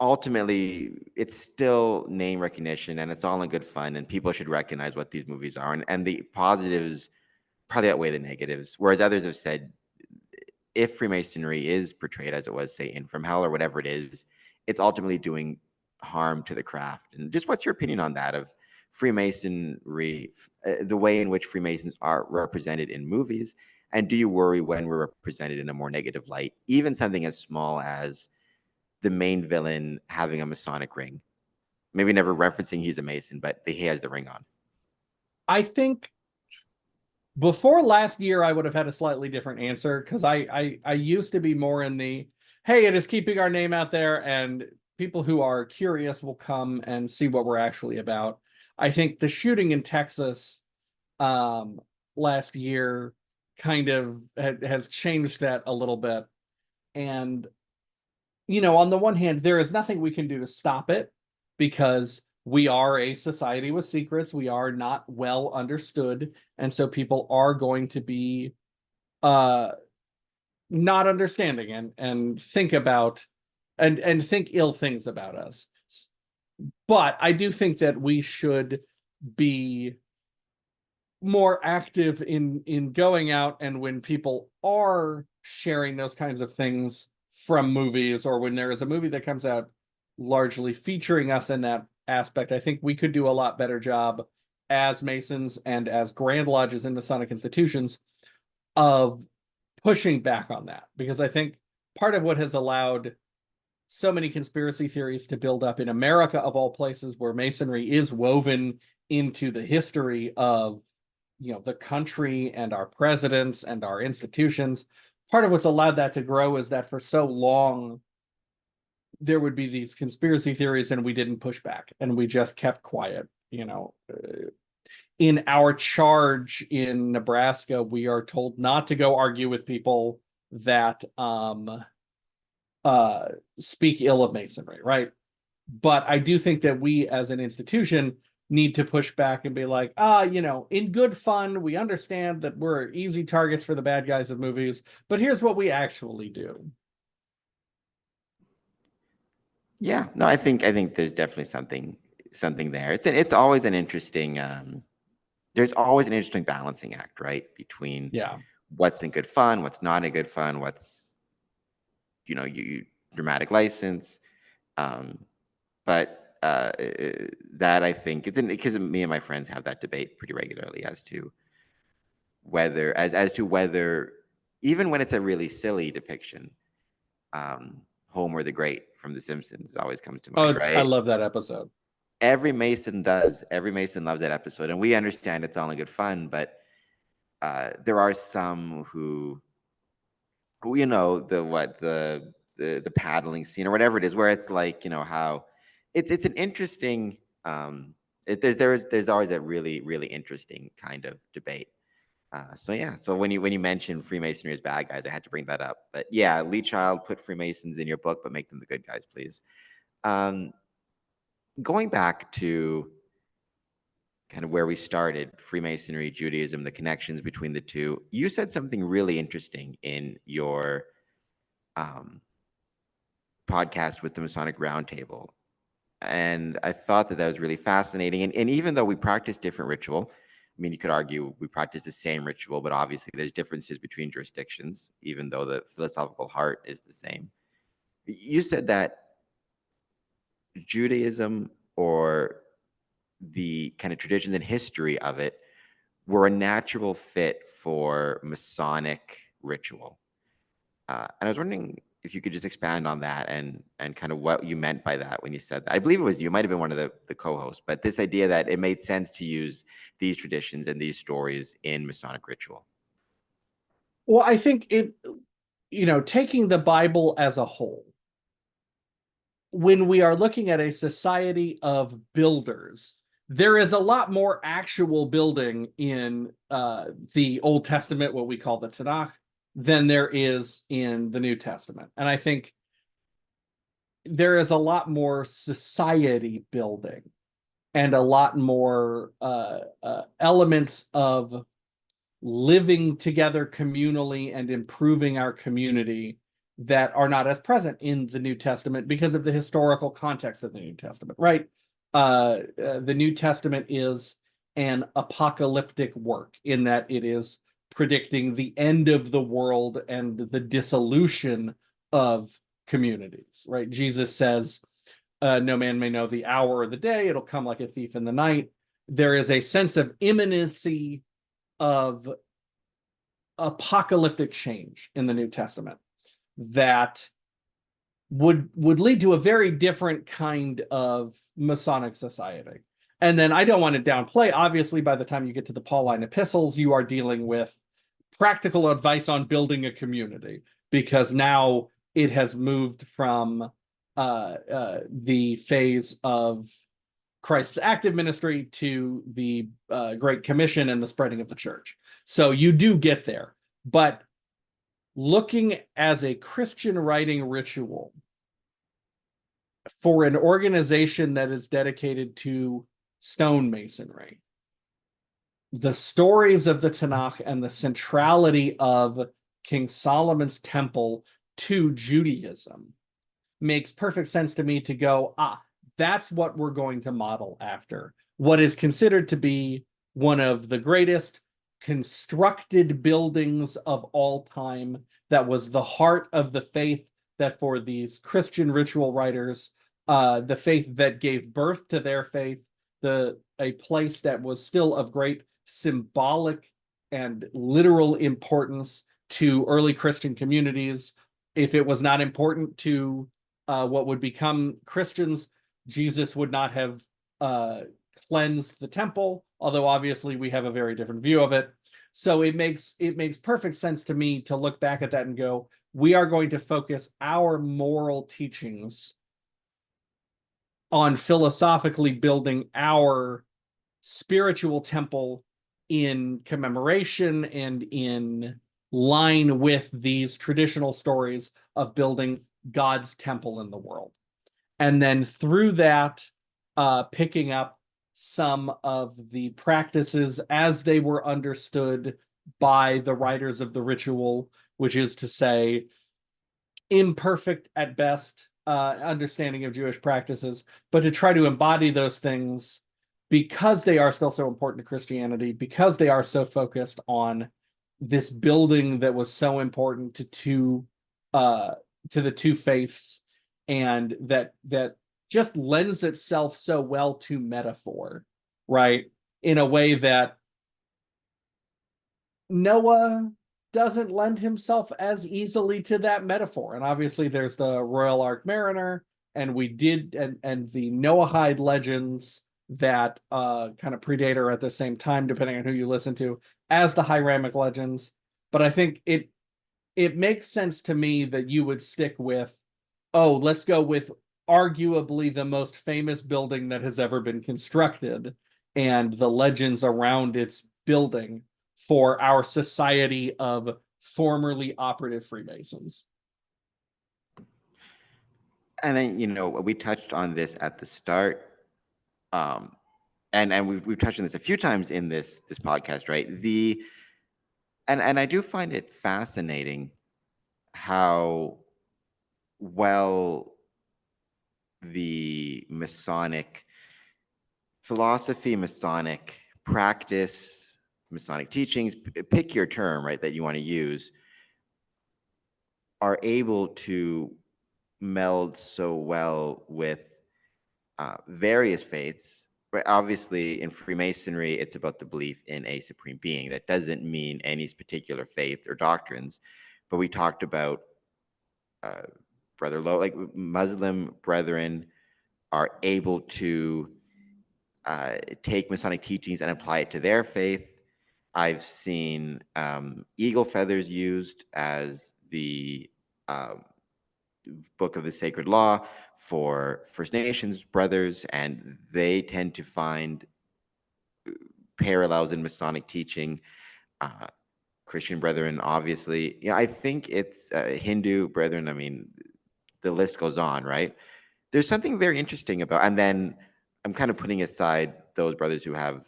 ultimately it's still name recognition, and it's all in good fun, and people should recognize what these movies are, and the positives probably outweigh the negatives. Whereas others have said, if Freemasonry is portrayed as it was, say, in From Hell or whatever it is, it's ultimately doing harm to the craft. And just what's your opinion on that, of Freemasonry, the way in which Freemasons are represented in movies? And do you worry when we're represented in a more negative light, even something as small as the main villain having a Masonic ring? Maybe never referencing he's a Mason, but he has the ring on.
I think before last year, I would have had a slightly different answer because I used to be more in the, hey, it is keeping our name out there, and people who are curious will come and see what we're actually about. I think the shooting in Texas um, last year kind of has changed that a little bit. And on the one hand, there is nothing we can do to stop it because we are a society with secrets. We are not well understood. And so people are going to be uh not understanding and think about and think ill things about us. But I do think that we should be more active in going out, and when people are sharing those kinds of things from movies, or when there is a movie that comes out largely featuring us in that aspect, I think we could do a lot better job as Masons and as Grand Lodges in Masonic institutions of pushing back on that, because I think part of what has allowed so many conspiracy theories to build up in America, of all places, where Masonry is woven into the history of the country and our presidents and our institutions. Part of what's allowed that to grow is that for so long there would be these conspiracy theories and we didn't push back and we just kept quiet. In our charge in Nebraska, we are told not to go argue with people that speak ill of Masonry, right? But I do think that we as an institution need to push back and be like, in good fun, we understand that we're easy targets for the bad guys of movies, but here's what we actually do.
Yeah, no, I think there's definitely something there. It's always an interesting there's always an interesting balancing act, right? Between
Yeah.
what's in good fun, what's not in good fun, what's you dramatic license. Um, but that, I think, it's because me and my friends have that debate pretty regularly as to whether, even when it's a really silly depiction, Homer the Great from The Simpsons always comes to mind,
Oh, I
right?
love that episode.
Every Mason does. Every Mason loves that episode, and we understand it's all in good fun. But there are some who, the paddling scene or whatever it is, where it's like, how it's an interesting. There's always a really really interesting kind of debate. So yeah, so when you mentioned Freemasonry as bad guys, I had to bring that up. But yeah, Lee Child, put Freemasons in your book, but make them the good guys, please. Um, Going back to kind of where we started, Freemasonry, Judaism, the connections between the two, you said something really interesting in your um, podcast with the Masonic Roundtable. And I thought that was really fascinating. And even though we practice different ritual, I mean, you could argue we practice the same ritual, but obviously there's differences between jurisdictions, even though the philosophical heart is the same. You said that Judaism, or the kind of traditions and history of it, were a natural fit for Masonic ritual. And I was wondering if you could just expand on that and kind of what you meant by that when you said that. I believe it was you, might have been one of the co-hosts, but this idea that it made sense to use these traditions and these stories in Masonic ritual.
Well, I think taking the Bible as a whole, when we are looking at a society of builders, there is a lot more actual building in the Old Testament, what we call the Tanakh, than there is in the New Testament. And I think there is a lot more society building and a lot more elements of living together communally and improving our community that are not as present in the New Testament because of the historical context of the New Testament, right? The New Testament is an apocalyptic work in that it is predicting the end of the world and the dissolution of communities, right? Jesus says, no man may know the hour or the day, it'll come like a thief in the night. There is a sense of imminency of apocalyptic change in the New Testament that would lead to a very different kind of Masonic society. And then I don't want to downplay, obviously, by the time you get to the Pauline epistles, you are dealing with practical advice on building a community, because now it has moved from the phase of Christ's active ministry to the Great Commission and the spreading of the church. So you do get there. But looking as a Christian writing ritual for an organization that is dedicated to stonemasonry, the stories of the Tanakh and the centrality of King Solomon's temple to Judaism makes perfect sense to me to go, that's what we're going to model after. What is considered to be one of the greatest constructed buildings of all time, that was the heart of the faith that for these Christian ritual writers, the faith that gave birth to their faith, a place that was still of great symbolic and literal importance to early Christian communities. If it was not important to what would become Christians, Jesus would not have cleansed the temple, although obviously we have a very different view of it. So it makes perfect sense to me to look back at that and go, we are going to focus our moral teachings on philosophically building our spiritual temple in commemoration and in line with these traditional stories of building God's temple in the world. And then through that, picking up some of the practices as they were understood by the writers of the ritual, which is to say, imperfect at best understanding of Jewish practices, but to try to embody those things because they are still so important to Christianity, because they are so focused on this building that was so important to the two faiths, and that just lends itself so well to metaphor, right? In a way that Noah doesn't lend himself as easily to that metaphor. And obviously there's the Royal Ark Mariner, and the Noahide legends that kind of predate or at the same time, depending on who you listen to, as the Hiramic legends. But I think it makes sense to me that you would stick with, let's go with arguably the most famous building that has ever been constructed and the legends around its building for our society of formerly operative Freemasons.
And then, we touched on this at the start. And we've touched on this a few times in this podcast, right? And I do find it fascinating how well the Masonic philosophy, Masonic practice, Masonic teachings, pick your term, right, that you want to use, are able to meld so well with various faiths. But obviously, in Freemasonry, it's about the belief in a supreme being. That doesn't mean any particular faith or doctrines. But we talked about Brother Lowe, like Muslim brethren are able to take Masonic teachings and apply it to their faith. I've seen eagle feathers used as the book of the sacred law for First Nations brothers, and they tend to find parallels in Masonic teaching. Christian brethren, obviously. Yeah, I think it's Hindu brethren. I mean, the list goes on, right? There's something very interesting about, and then I'm kind of putting aside those brothers who have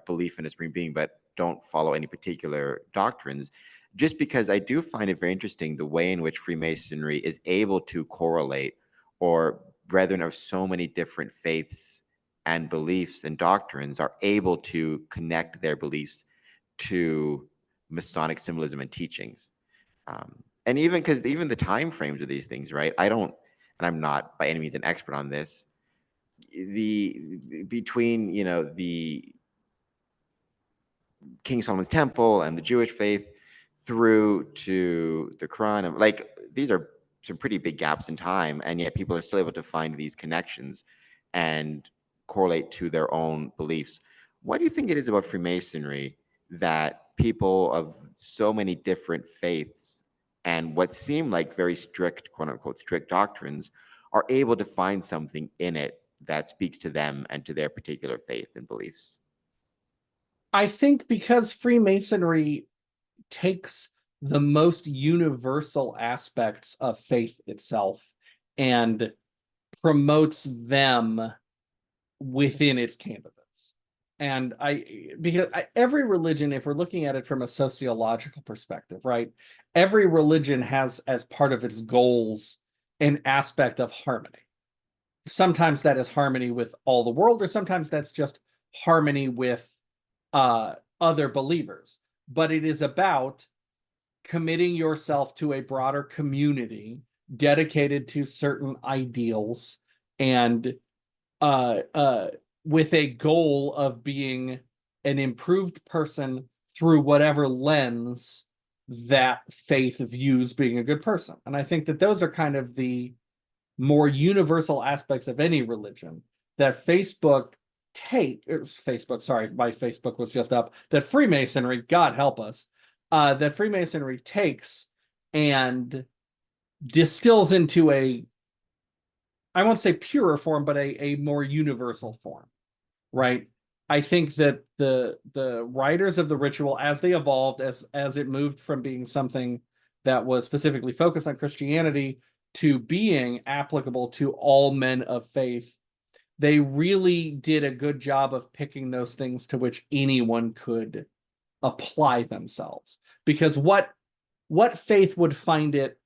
belief in a supreme being but don't follow any particular doctrines, just because I do find it very interesting the way in which Freemasonry is able to correlate, or brethren of so many different faiths and beliefs and doctrines are able to connect their beliefs to Masonic symbolism and teachings. And even because even the time frames of these things, right? I don't, and I'm not by any means an expert on this. The between the King Solomon's Temple and the Jewish faith through to the Quran, and like these are some pretty big gaps in time, and yet people are still able to find these connections and correlate to their own beliefs. What do you think it is about Freemasonry that people of so many different faiths and what seem like very strict, quote unquote, strict doctrines are able to find something in it that speaks to them and to their particular faith and beliefs?
I think because Freemasonry takes the most universal aspects of faith itself and promotes them within its candidates. And every religion, if we're looking at it from a sociological perspective, right? Every religion has as part of its goals an aspect of harmony. Sometimes that is harmony with all the world, or sometimes that's just harmony with other believers. But it is about committing yourself to a broader community dedicated to certain ideals and with a goal of being an improved person through whatever lens that faith views being a good person. And I think that those are kind of the more universal aspects of any religion that my Facebook was just up, that Freemasonry, God help us, that Freemasonry takes and distills into I won't say purer form, but a more universal form, right? I think that the writers of the ritual, as they evolved, as it moved from being something that was specifically focused on Christianity to being applicable to all men of faith, they really did a good job of picking those things to which anyone could apply themselves. Because what faith would find it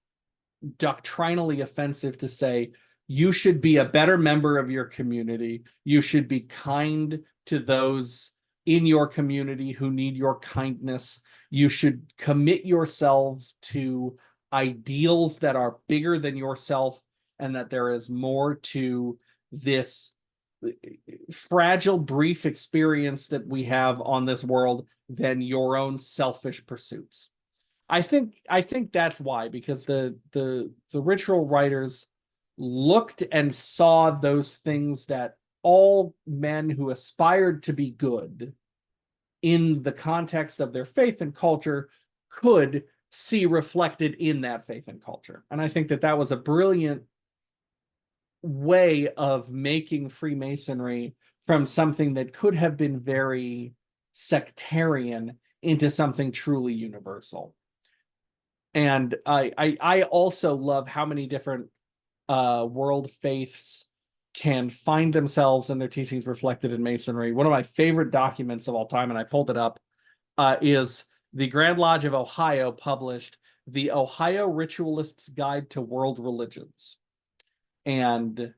doctrinally offensive to say, you should be a better member of your community, you should be kind to those in your community who need your kindness, you should commit yourselves to ideals that are bigger than yourself, and that there is more to this fragile, brief experience that we have on this world than your own selfish pursuits. I think that's why, because the ritual writers looked and saw those things that all men who aspired to be good in the context of their faith and culture could see reflected in that faith and culture. And I think that that was a brilliant way of making Freemasonry from something that could have been very sectarian into something truly universal. And I also love how many different world faiths can find themselves and their teachings reflected in Masonry. One of my favorite documents of all time, and I pulled it up, is the Grand Lodge of Ohio published the Ohio Ritualist's Guide to World Religions. And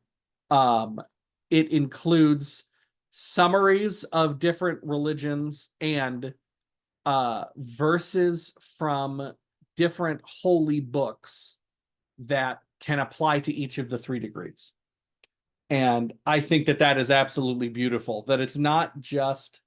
It includes summaries of different religions and verses from different holy books that can apply to each of the 3 degrees. And I think that that is absolutely beautiful, that it's not just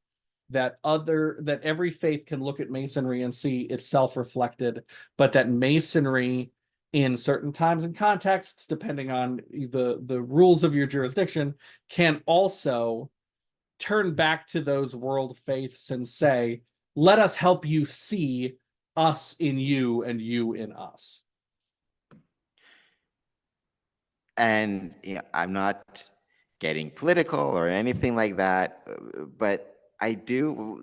that every faith can look at Masonry and see itself reflected, but that Masonry in certain times and contexts, depending on the rules of your jurisdiction, can also turn back to those world faiths and say, let us help you see us in you and you in us.
And I'm not getting political or anything like that, but I don't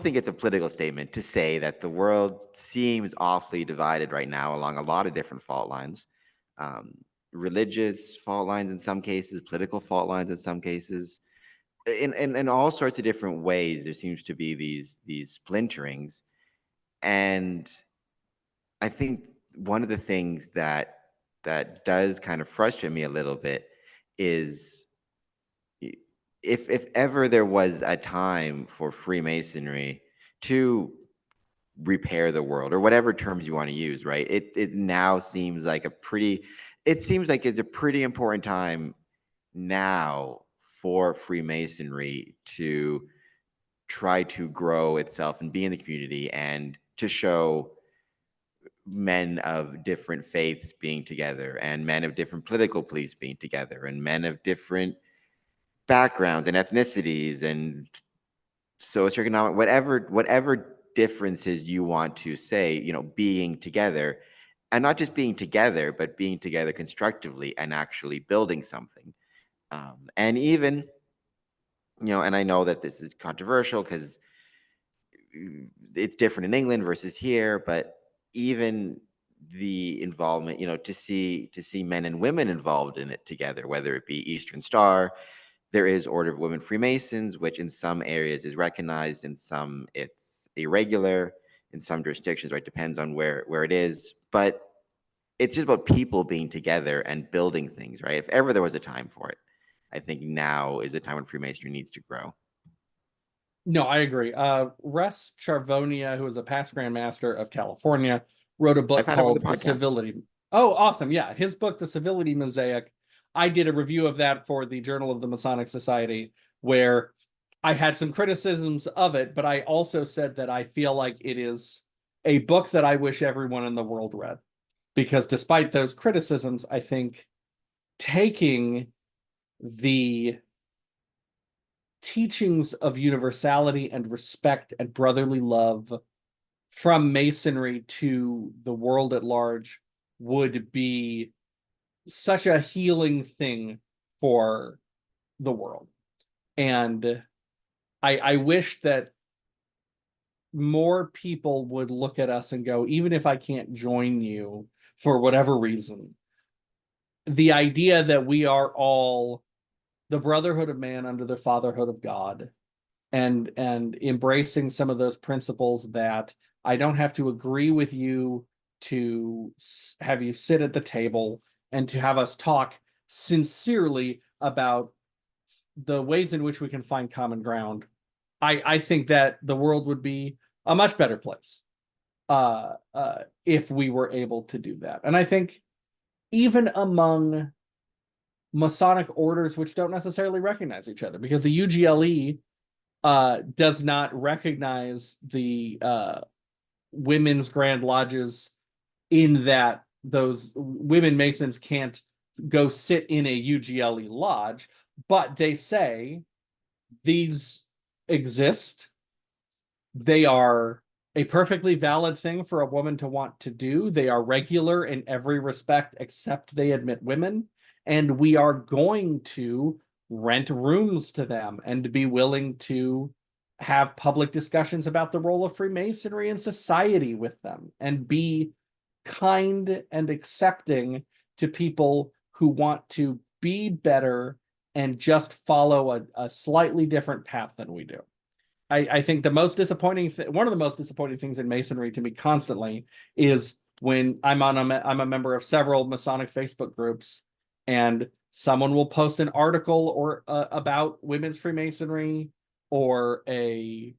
think it's a political statement to say that the world seems awfully divided right now along a lot of different fault lines. Um, Religious fault lines in some cases, political fault lines in some cases. In all sorts of different ways, there seems to be these splinterings. And I think one of the things that does kind of frustrate me a little bit is if ever there was a time for Freemasonry to repair the world, or whatever terms you want to use, right? It now seems like it's a pretty important time now for Freemasonry to try to grow itself and be in the community, and to show men of different faiths being together, and men of different political beliefs being together, and men of different backgrounds and ethnicities and socioeconomic, whatever differences you want to say, being together, and not just being together, but being together constructively and actually building something. And even, and I know that this is controversial because it's different in England versus here, but even the involvement, to see men and women involved in it together, whether it be Eastern Star, there is Order of Women Freemasons, which in some areas is recognized, in some it's irregular, in some jurisdictions, right? Depends on where it is. But it's just about people being together and building things, right? If ever there was a time for it, I think now is the time when Freemasonry needs to grow.
No, I agree. Russ Charvonia, who is a past Grand Master of California, wrote a
I've
book
had him on the
called The
podcast.
Civility. Oh, awesome. Yeah. His book, The Civility Mosaic. I did a review of that for the Journal of the Masonic Society, where I had some criticisms of it, but I also said that I feel like it is a book that I wish everyone in the world read. Because despite those criticisms, I think taking the teachings of universality and respect and brotherly love from Masonry to the world at large would be such a healing thing for the world. And I wish that more people would look at us and go, even if I can't join you for whatever reason, the idea that we are all the brotherhood of man under the fatherhood of God, and embracing some of those principles, that I don't have to agree with you to have you sit at the table and to have us talk sincerely about the ways in which we can find common ground. I think that the world would be a much better place if we were able to do that. And I think even among Masonic orders which don't necessarily recognize each other, because the UGLE does not recognize the women's Grand Lodges, in that those women Masons can't go sit in a UGLE lodge, but they say these exist. They are a perfectly valid thing for a woman to want to do. They are regular in every respect except they admit women. And we are going to rent rooms to them and be willing to have public discussions about the role of Freemasonry in society with them, and be kind and accepting to people who want to be better and just follow a slightly different path than we do. I think the most disappointing one of the most disappointing things in Masonry to me constantly is when I'm a member of several Masonic Facebook groups, and someone will post an article or about women's Freemasonry, or a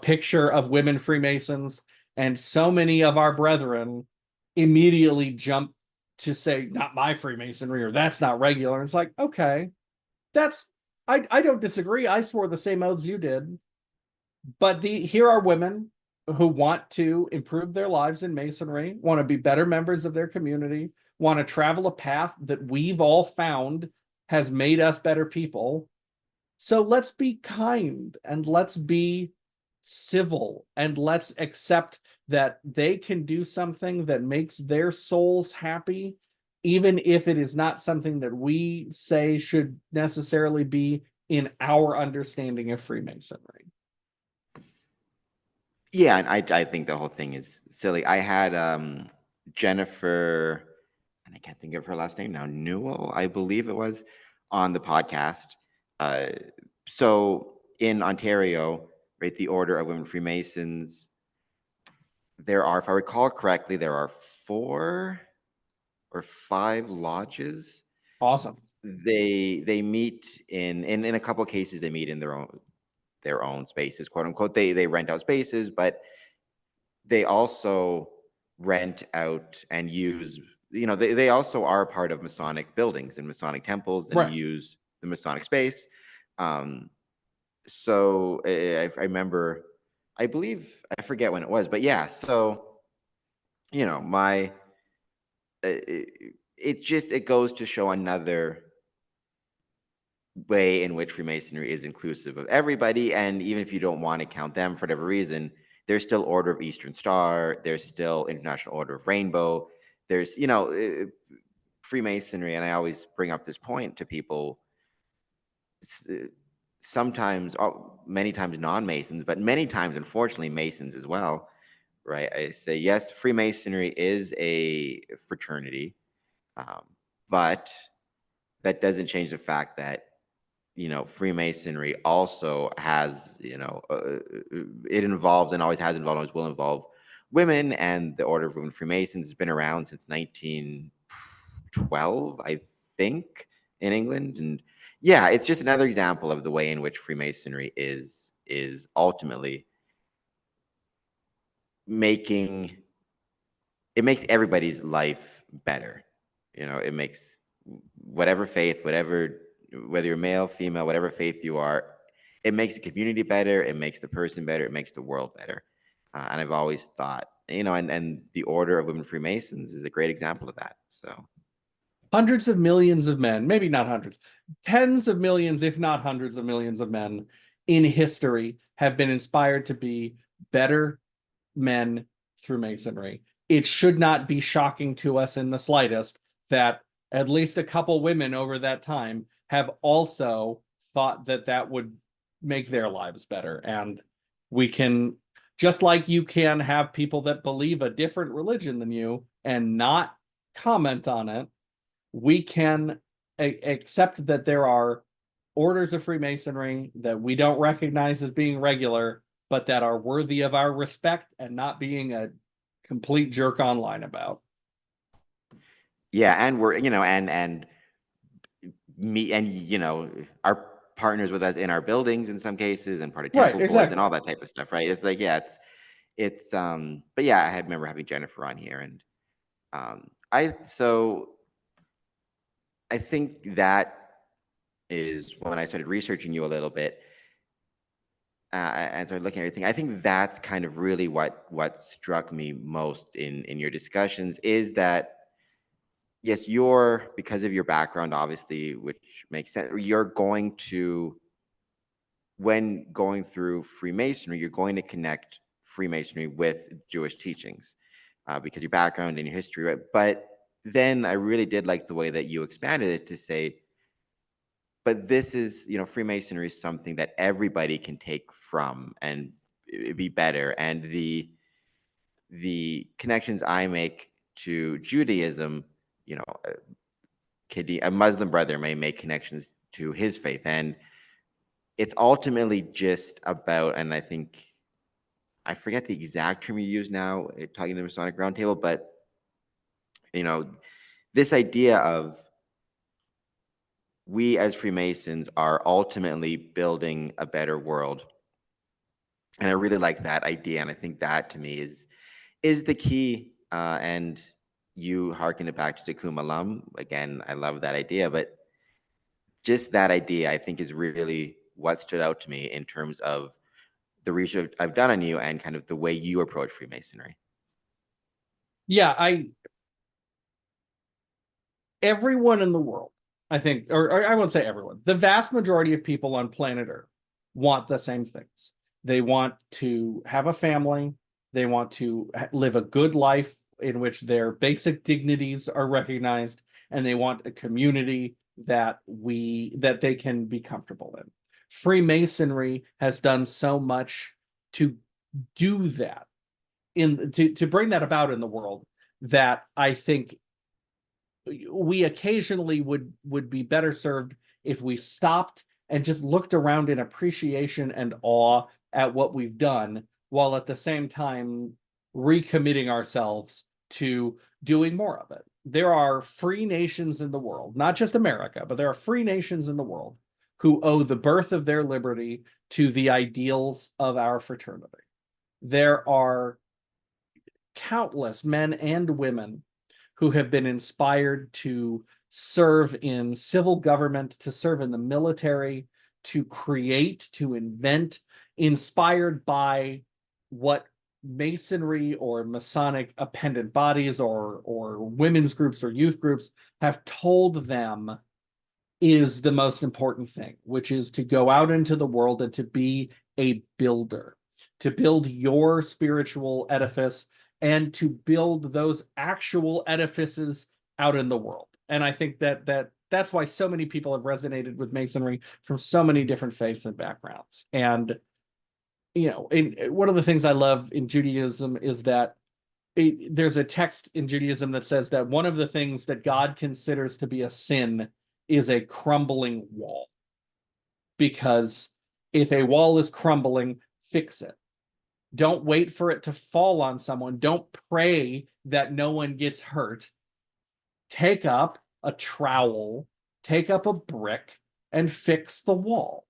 picture of women Freemasons, and so many of our brethren immediately jump to say, not my Freemasonry, or that's not regular. It's like, okay, that's I don't disagree. I swore the same oaths you did. But here are women who want to improve their lives in Masonry, want to be better members of their community, want to travel a path that we've all found has made us better people. So let's be kind and let's be civil and let's accept that they can do something that makes their souls happy, even if it is not something that we say should necessarily be in our understanding of Freemasonry.
Yeah, and I think the whole thing is silly. I had Jennifer, and I can't think of her last name now, Newell, I believe it was, on the podcast. Uh, so in Ontario, right, the Order of Women Freemasons, there are, if I recall correctly, there are 4 or 5 lodges.
Awesome.
They meet in a couple of cases, they meet in their own spaces, quote unquote. They rent out spaces, but they also rent out and use, they also are part of Masonic buildings and Masonic temples and
Right.
use the Masonic space. Um, so I remember, I believe, I forget when it was, but yeah, so, my, it goes to show another way in which Freemasonry is inclusive of everybody. And even if you don't want to count them for whatever reason, there's still Order of Eastern Star, there's still International Order of Rainbow, there's, Freemasonry. And I always bring up this point to people, sometimes, many times non-Masons, but many times, unfortunately, Masons as well, right? I say, yes, Freemasonry is a fraternity, but that doesn't change the fact that Freemasonry also has, it involves and always has involved, always will involve women, and the Order of Women Freemasons has been around since 1912, I think, in England. And yeah, it's just another example of the way in which Freemasonry is ultimately making it makes everybody's life better. It makes whatever faith, whether you're male, female, whatever faith you are, it makes the community better. It makes the person better. It makes the world better. And I've always thought, and the Order of Women Freemasons is a great example of that. So,
Hundreds of millions of men, maybe not hundreds, tens of millions, if not hundreds of millions of men in history have been inspired to be better men through Masonry. It should not be shocking to us in the slightest that at least a couple women over that time have also thought that that would make their lives better. And we can, just like you can have people that believe a different religion than you and not comment on it, we can accept that there are orders of Freemasonry that we don't recognize as being regular, but that are worthy of our respect and not being a complete jerk online about.
yeah, and we're, and me, and our partners with us in our buildings in some cases, and part of
Right,
temple boards and
exactly.
all that type of stuff, right? It's like, yeah, it's but yeah, I remember having Jennifer on here, and I think that is when I started researching you a little bit, and started looking at everything. I think that's kind of really what struck me most in your discussions, is that yes, you're, because of your background, obviously, which makes sense, you're going to, when going through Freemasonry, you're going to connect Freemasonry with Jewish teachings, because your background and your history, right? But then I really did like the way that you expanded it to say, but this is, Freemasonry is something that everybody can take from and be better. And the connections I make to Judaism, a Muslim brother may make connections to his faith, and it's ultimately just about, and I think I forget the exact term you use now, talking to the Masonic Roundtable, but you know, this idea of we as Freemasons are ultimately building a better world. And I really like that idea. And I think that to me is the key. And you hearken it back to Tecum alum. Again, I love that idea, but just that idea, I think, is really what stood out to me in terms of the research I've done on you and kind of the way you approach Freemasonry.
Yeah, everyone in the world, I think, or I won't say everyone, the vast majority of people on planet Earth want the same things. They want to have a family. They want to live a good life in which their basic dignities are recognized, and they want a community that they can be comfortable in. Freemasonry has done so much to do that, to bring that about in the world, that I think we occasionally would be better served if we stopped and just looked around in appreciation and awe at what we've done, while at the same time recommitting ourselves to doing more of it. There are free nations in the world, not just America, but there are free nations in the world who owe the birth of their liberty to the ideals of our fraternity. There are countless men and women who have been inspired to serve in civil government, to serve in the military, to create, to invent, inspired by what Masonry or Masonic appendant bodies or women's groups or youth groups have told them is the most important thing, which is to go out into the world and to be a builder, to build your spiritual edifice and to build those actual edifices out in the world. And I think that's why so many people have resonated with Masonry from so many different faiths and backgrounds. And one of the things I love in Judaism is that there's a text in Judaism that says that one of the things that God considers to be a sin is a crumbling wall. Because if a wall is crumbling, fix it. Don't wait for it to fall on someone. Don't pray that no one gets hurt. Take up a trowel, take up a brick, and fix the wall.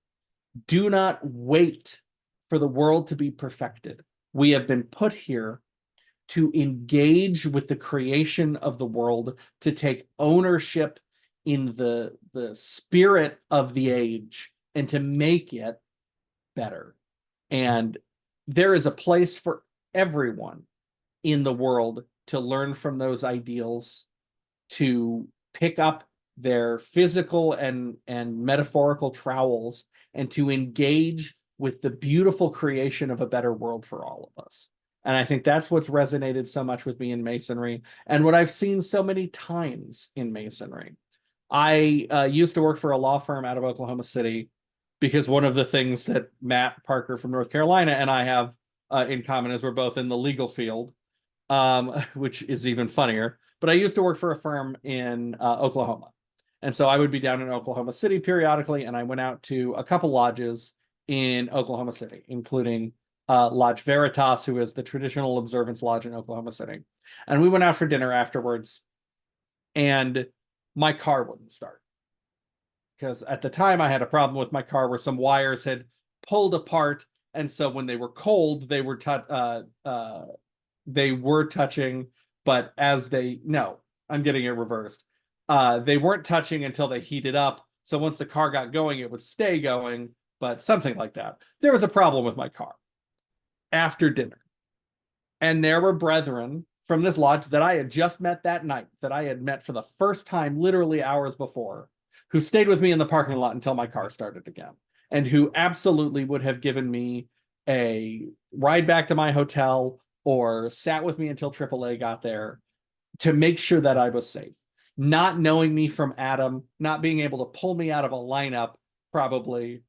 Do not wait for the world to be perfected. We have been put here to engage with the creation of the world, to take ownership in the spirit of the age, and to make it better. And there is a place for everyone in the world to learn from those ideals, to pick up their physical and metaphorical trowels, and to engage with the beautiful creation of a better world for all of us. And I think that's what's resonated so much with me in Masonry, and what I've seen so many times in Masonry. I used to work for a law firm out of Oklahoma City, because one of the things that Matt Parker from North Carolina and I have in common is we're both in the legal field, which is even funnier. But I used to work for a firm in Oklahoma. And so I would be down in Oklahoma City periodically, and I went out to a couple lodges in Oklahoma City, including Lodge Veritas, who is the traditional observance lodge in Oklahoma City. And we went out for dinner afterwards, and my car wouldn't start. Because at the time I had a problem with my car where some wires had pulled apart, and so when they were cold, they were touching, but I'm getting it reversed. They weren't touching until they heated up. So once the car got going, it would stay going, but something like that. There was a problem with my car after dinner. And there were brethren from this lodge that I had just met that night, that I had met for the first time literally hours before, who stayed with me in the parking lot until my car started again, and who absolutely would have given me a ride back to my hotel or sat with me until AAA got there to make sure that I was safe. Not knowing me from Adam, not being able to pull me out of a lineup, probably,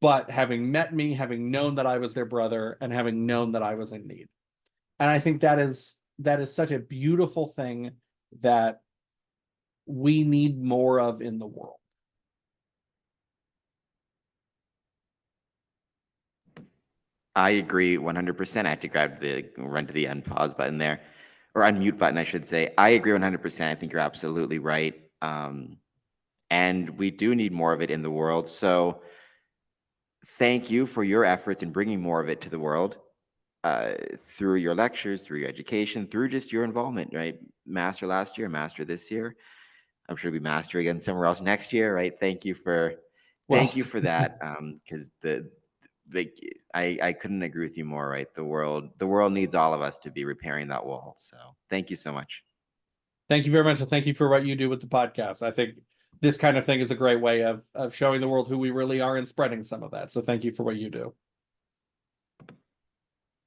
but having met me, having known that I was their brother, and having known that I was in need. And I think that is such a beautiful thing that we need more of in the world.
I agree 100%. I had to run to the unpause button there. or unmute button, I should say. I agree 100%. I think you're absolutely right. And we do need more of it in the world. So thank you for your efforts in bringing more of it to the world, through your lectures, through your education, through just your involvement, right? Master last year, master this year. I'm sure you'll be master again somewhere else next year, right? Thank you for
Well,
that. Because like I couldn't agree with you more, right? The world needs all of us to be repairing that wall. So thank you so much.
thank you very much, and thank you for what you do with the podcast. I think this kind of thing is a great way of showing the world who we really are and spreading some of that. So thank you for what you do.